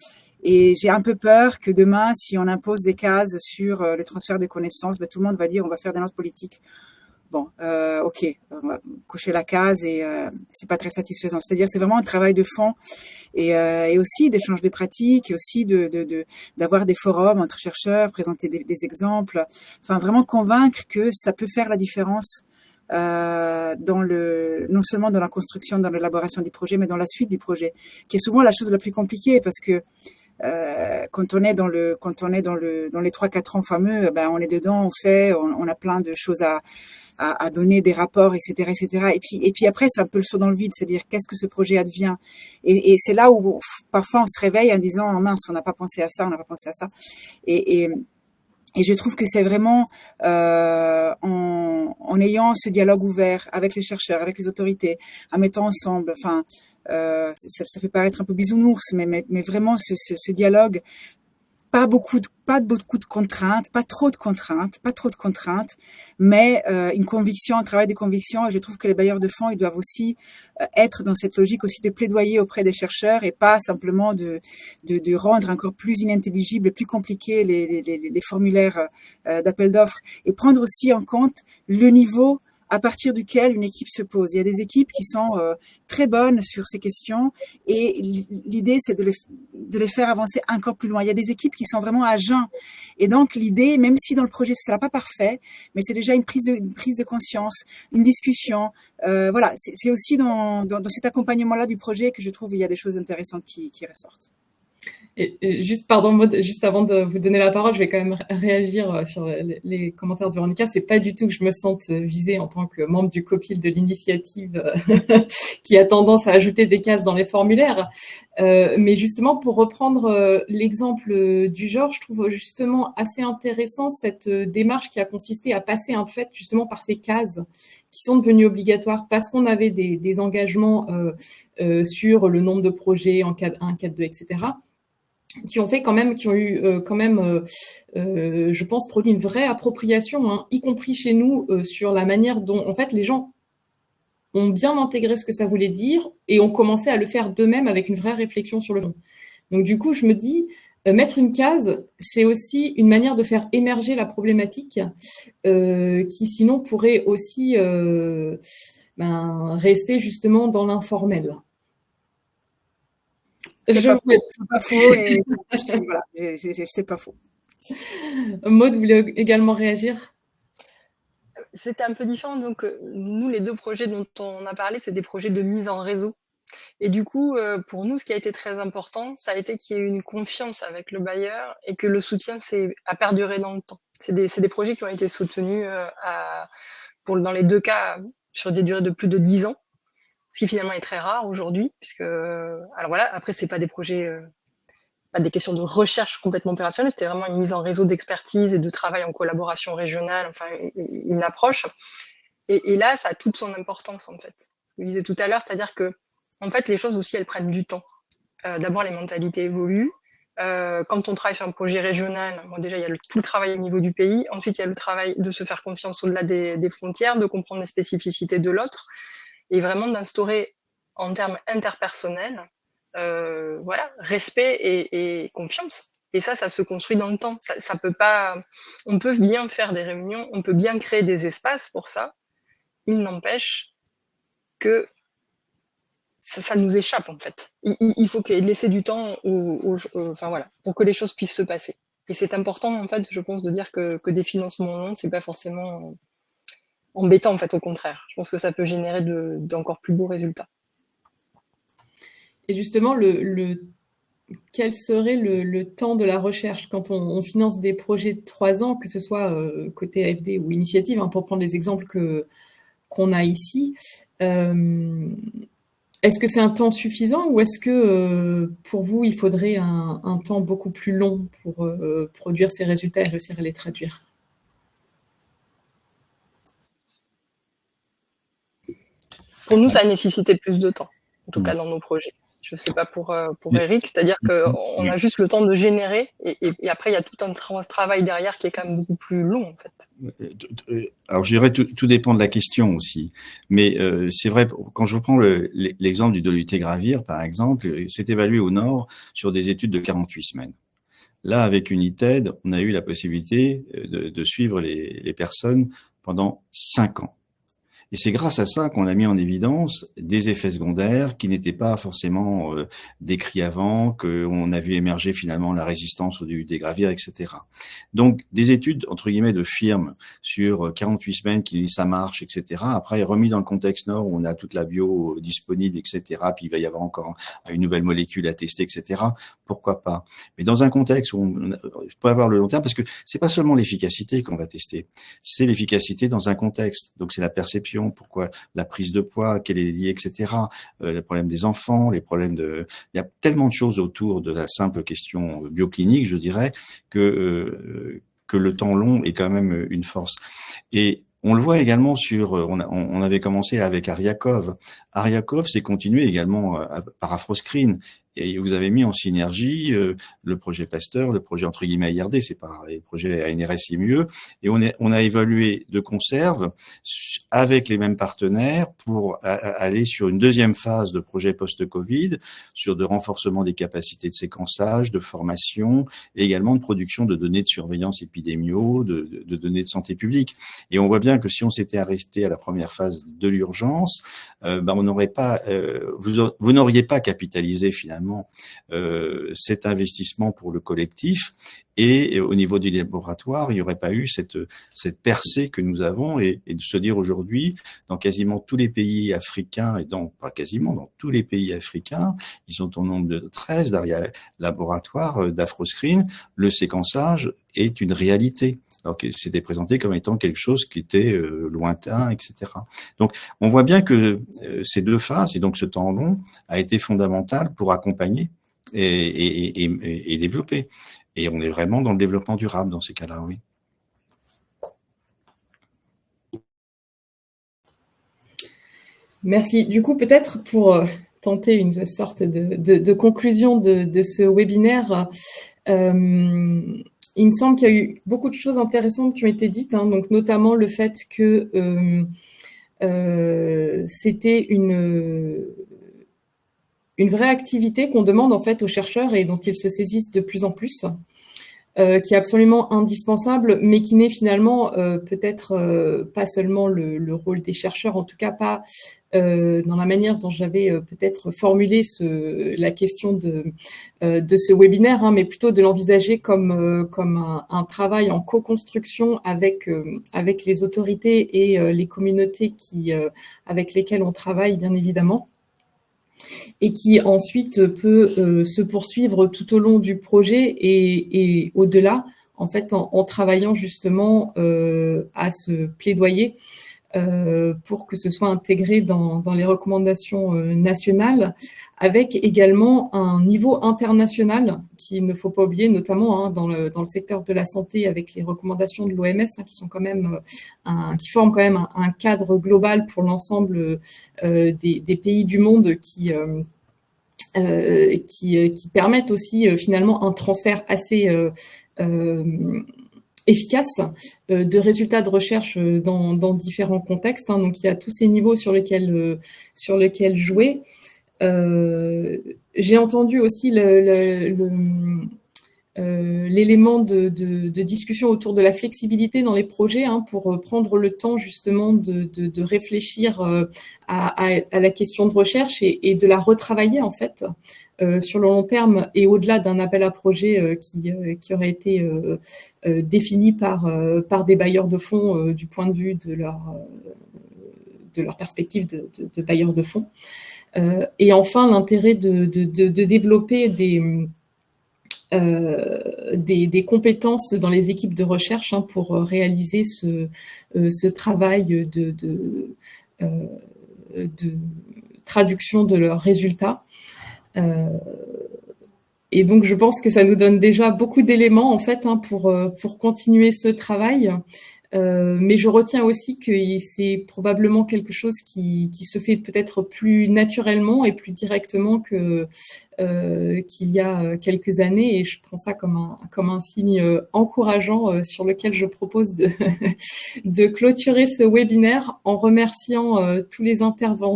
Et j'ai un peu peur que demain, si on impose des cases sur le transfert des connaissances, tout le monde va dire on va faire des notes politiques. bon, ok, on va cocher la case et c'est pas très satisfaisant. C'est-à-dire, c'est vraiment un travail de fond et aussi d'échange de pratiques, et aussi d'avoir des forums entre chercheurs, présenter des exemples, enfin vraiment convaincre que ça peut faire la différence non seulement dans la construction, dans l'élaboration du projet, mais dans la suite du projet, qui est souvent la chose la plus compliquée parce que quand on est dans les 3-4 ans fameux, ben on est dedans, on fait, on a plein de choses à donner, des rapports, etc., etc. Et puis après, c'est un peu le saut dans le vide, c'est-à-dire qu'est-ce que ce projet advient. Et c'est là où parfois on se réveille en disant oh, mince, on n'a pas pensé à ça, on n'a pas pensé à ça. Et je trouve que c'est vraiment en ayant ce dialogue ouvert avec les chercheurs, avec les autorités, en mettant ensemble, enfin, ça peut paraître un peu bisounours, mais vraiment ce dialogue, pas beaucoup de contraintes, pas trop de contraintes, mais une conviction, un travail de conviction. Et je trouve que les bailleurs de fonds, ils doivent aussi être dans cette logique aussi de plaidoyer auprès des chercheurs et pas simplement de rendre encore plus inintelligibles et plus compliqués les formulaires d'appel d'offres, et prendre aussi en compte le niveau à partir duquel une équipe se pose. Il y a des équipes qui sont très bonnes sur ces questions et l'idée, c'est de les faire avancer encore plus loin. Il y a des équipes qui sont vraiment à jeun. Et donc, l'idée, même si dans le projet, ce ne sera pas parfait, mais c'est déjà une prise de conscience, une discussion. Voilà, c'est aussi dans cet accompagnement-là du projet que je trouve qu'il y a des choses intéressantes qui ressortent. Et juste, pardon, Maud, juste avant de vous donner la parole, je vais quand même réagir sur les commentaires de Véronica. C'est pas du tout que je me sente visée en tant que membre du COPIL de l'initiative qui a tendance à ajouter des cases dans les formulaires. Mais justement, pour reprendre l'exemple du genre, je trouve justement assez intéressant cette démarche qui a consisté à passer en fait justement par ces cases qui sont devenues obligatoires parce qu'on avait des engagements sur le nombre de projets en cadre 1, cadre 2, etc., qui ont eu quand même, je pense, produit une vraie appropriation, hein, y compris chez nous, sur la manière dont, en fait, les gens ont bien intégré ce que ça voulait dire et ont commencé à le faire d'eux-mêmes avec une vraie réflexion sur le fond. Donc, du coup, je me dis, mettre une case, c'est aussi une manière de faire émerger la problématique qui, sinon, pourrait aussi rester justement dans l'informel. C'est pas faux et voilà, c'est pas faux. Maud voulait également réagir. C'était un peu différent. Donc, nous, les 2 projets dont on a parlé, c'est des projets de mise en réseau. Et du coup, pour nous, ce qui a été très important, ça a été qu'il y ait une confiance avec le bailleur et que le soutien a perduré dans le temps. C'est des projets qui ont été soutenus dans les 2 cas sur des durées de plus de 10 ans. Ce qui finalement est très rare aujourd'hui, puisque alors voilà, après c'est pas des projets, pas des questions de recherche complètement opérationnelle, c'était vraiment une mise en réseau d'expertise et de travail en collaboration régionale, enfin une approche. Et là, ça a toute son importance en fait. Je disais tout à l'heure, c'est-à-dire que en fait les choses aussi elles prennent du temps. D'abord les mentalités évoluent. Quand on travaille sur un projet régional, bon, déjà il y a tout le travail au niveau du pays, ensuite il y a le travail de se faire confiance au-delà des frontières, de comprendre les spécificités de l'autre, et vraiment d'instaurer en termes interpersonnels, voilà, respect et confiance. Et ça se construit dans le temps. Ça peut pas. On peut bien faire des réunions, on peut bien créer des espaces pour ça. Il n'empêche que ça nous échappe en fait. Il faut laisser du temps enfin voilà, pour que les choses puissent se passer. Et c'est important en fait, je pense, de dire que des financements longs, c'est pas forcément embêtant en fait, au contraire. Je pense que ça peut générer d'encore plus beaux résultats. Et justement, quel serait le temps de la recherche quand on finance des projets de 3 ans, que ce soit côté AFD ou initiative, hein, pour prendre les exemples qu'on a ici. Est-ce que c'est un temps suffisant ou est-ce que pour vous, il faudrait un temps beaucoup plus long pour produire ces résultats et réussir à les traduire ? Pour nous, ça a nécessité plus de temps, en tout cas dans nos projets. Je ne sais pas pour Eric, c'est-à-dire qu'on a juste le temps de générer et après, il y a tout un travail derrière qui est quand même beaucoup plus long, en fait. Alors, je dirais tout dépend de la question aussi. Mais c'est vrai, quand je reprends l'exemple du Doluthé-Gravir, par exemple, c'est évalué au Nord sur des études de 48 semaines. Là, avec United, on a eu la possibilité de suivre les personnes pendant 5 ans. Et c'est grâce à ça qu'on a mis en évidence des effets secondaires qui n'étaient pas forcément décrits avant, qu'on a vu émerger finalement la résistance au début des gravières, etc. Donc, des études, entre guillemets, de firmes sur 48 semaines qui ça marche, etc. Après, remis dans le contexte nord où on a toute la bio disponible, etc. Puis il va y avoir encore une nouvelle molécule à tester, etc. Pourquoi pas? Mais dans un contexte où on peut avoir le long terme, parce que c'est pas seulement l'efficacité qu'on va tester, c'est l'efficacité dans un contexte. Donc, c'est la perception, pourquoi la prise de poids, quelle est liée, etc. Les problèmes des enfants, les problèmes de... Il y a tellement de choses autour de la simple question bioclinique, je dirais, que le temps long est quand même une force. Et on le voit également sur, on avait commencé avec Ariakov. Ariakov s'est continué également par Afroscreen. Et vous avez mis en synergie le projet Pasteur, le projet entre guillemets IRD, c'est pas les projets ANRS IMUE, et on a évalué de conserve avec les mêmes partenaires pour aller sur une deuxième phase de projet post-Covid, sur de renforcement des capacités de séquençage, de formation, et également de production de données de surveillance épidémiaux, de données de santé publique. Et on voit bien que si on s'était arrêté à la première phase de l'urgence, on n'aurait pas, vous n'auriez pas capitalisé finalement cet investissement pour le collectif, et au niveau du laboratoire, il n'y aurait pas eu cette percée que nous avons, et de se dire aujourd'hui, dans quasiment tous les pays africains, et pas quasiment, dans tous les pays africains, ils sont au nombre de 13 laboratoires d'Afroscreen, le séquençage est une réalité. Alors que c'était présenté comme étant quelque chose qui était lointain, etc. Donc, on voit bien que ces deux phases, et donc ce temps long, a été fondamental pour accompagner et développer. Et on est vraiment dans le développement durable dans ces cas-là, oui. Merci. Du coup, peut-être pour tenter une sorte de conclusion de ce webinaire, il me semble qu'il y a eu beaucoup de choses intéressantes qui ont été dites, hein, donc notamment le fait que c'était une vraie activité qu'on demande en fait aux chercheurs et dont ils se saisissent de plus en plus, qui est absolument indispensable, mais qui n'est finalement peut-être pas seulement le rôle des chercheurs, en tout cas pas dans la manière dont j'avais peut-être formulé la question de ce webinaire, hein, mais plutôt de l'envisager comme un travail en co-construction avec les autorités et les communautés avec lesquelles on travaille, bien évidemment, et qui ensuite peut se poursuivre tout au long du projet et au-delà, en fait, en travaillant justement à ce plaidoyer pour que ce soit intégré dans les recommandations nationales, avec également un niveau international qu'il ne faut pas oublier, notamment dans le secteur de la santé, avec les recommandations de l'OMS, qui sont quand même qui forment quand même un cadre global pour l'ensemble des pays du monde qui permettent aussi finalement un transfert assez efficace de résultats de recherche dans différents contextes, hein. Donc il y a tous ces niveaux sur lesquels jouer. J'ai entendu aussi l'élément de discussion autour de la flexibilité dans les projets, hein, pour prendre le temps justement de réfléchir à la question de recherche et de la retravailler en fait sur le long terme et au-delà d'un appel à projet qui aurait été défini par des bailleurs de fonds du point de vue de leur perspective de bailleurs de fonds. Et enfin, l'intérêt de développer des compétences dans les équipes de recherche, hein, pour réaliser ce travail de traduction de leurs résultats. Et donc, je pense que ça nous donne déjà beaucoup d'éléments en fait, hein, pour continuer ce travail. Mais je retiens aussi que c'est probablement quelque chose qui se fait peut-être plus naturellement et plus directement qu'il y a quelques années, et je prends ça comme un signe encourageant sur lequel je propose de clôturer ce webinaire en remerciant tous les intervenants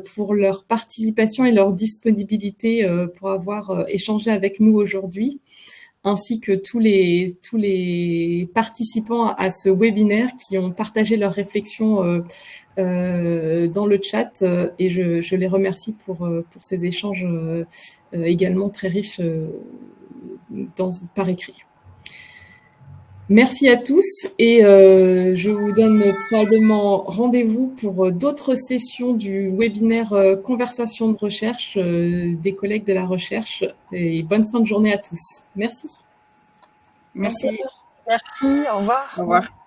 pour leur participation et leur disponibilité pour avoir échangé avec nous aujourd'hui, ainsi que tous les participants à ce webinaire qui ont partagé leurs réflexions dans le chat, et je les remercie pour ces échanges également très riches par écrit. Merci à tous, et je vous donne probablement rendez-vous pour d'autres sessions du webinaire Conversation de recherche des collègues de la recherche, et bonne fin de journée à tous. Merci. Merci. Merci, au revoir. Au revoir.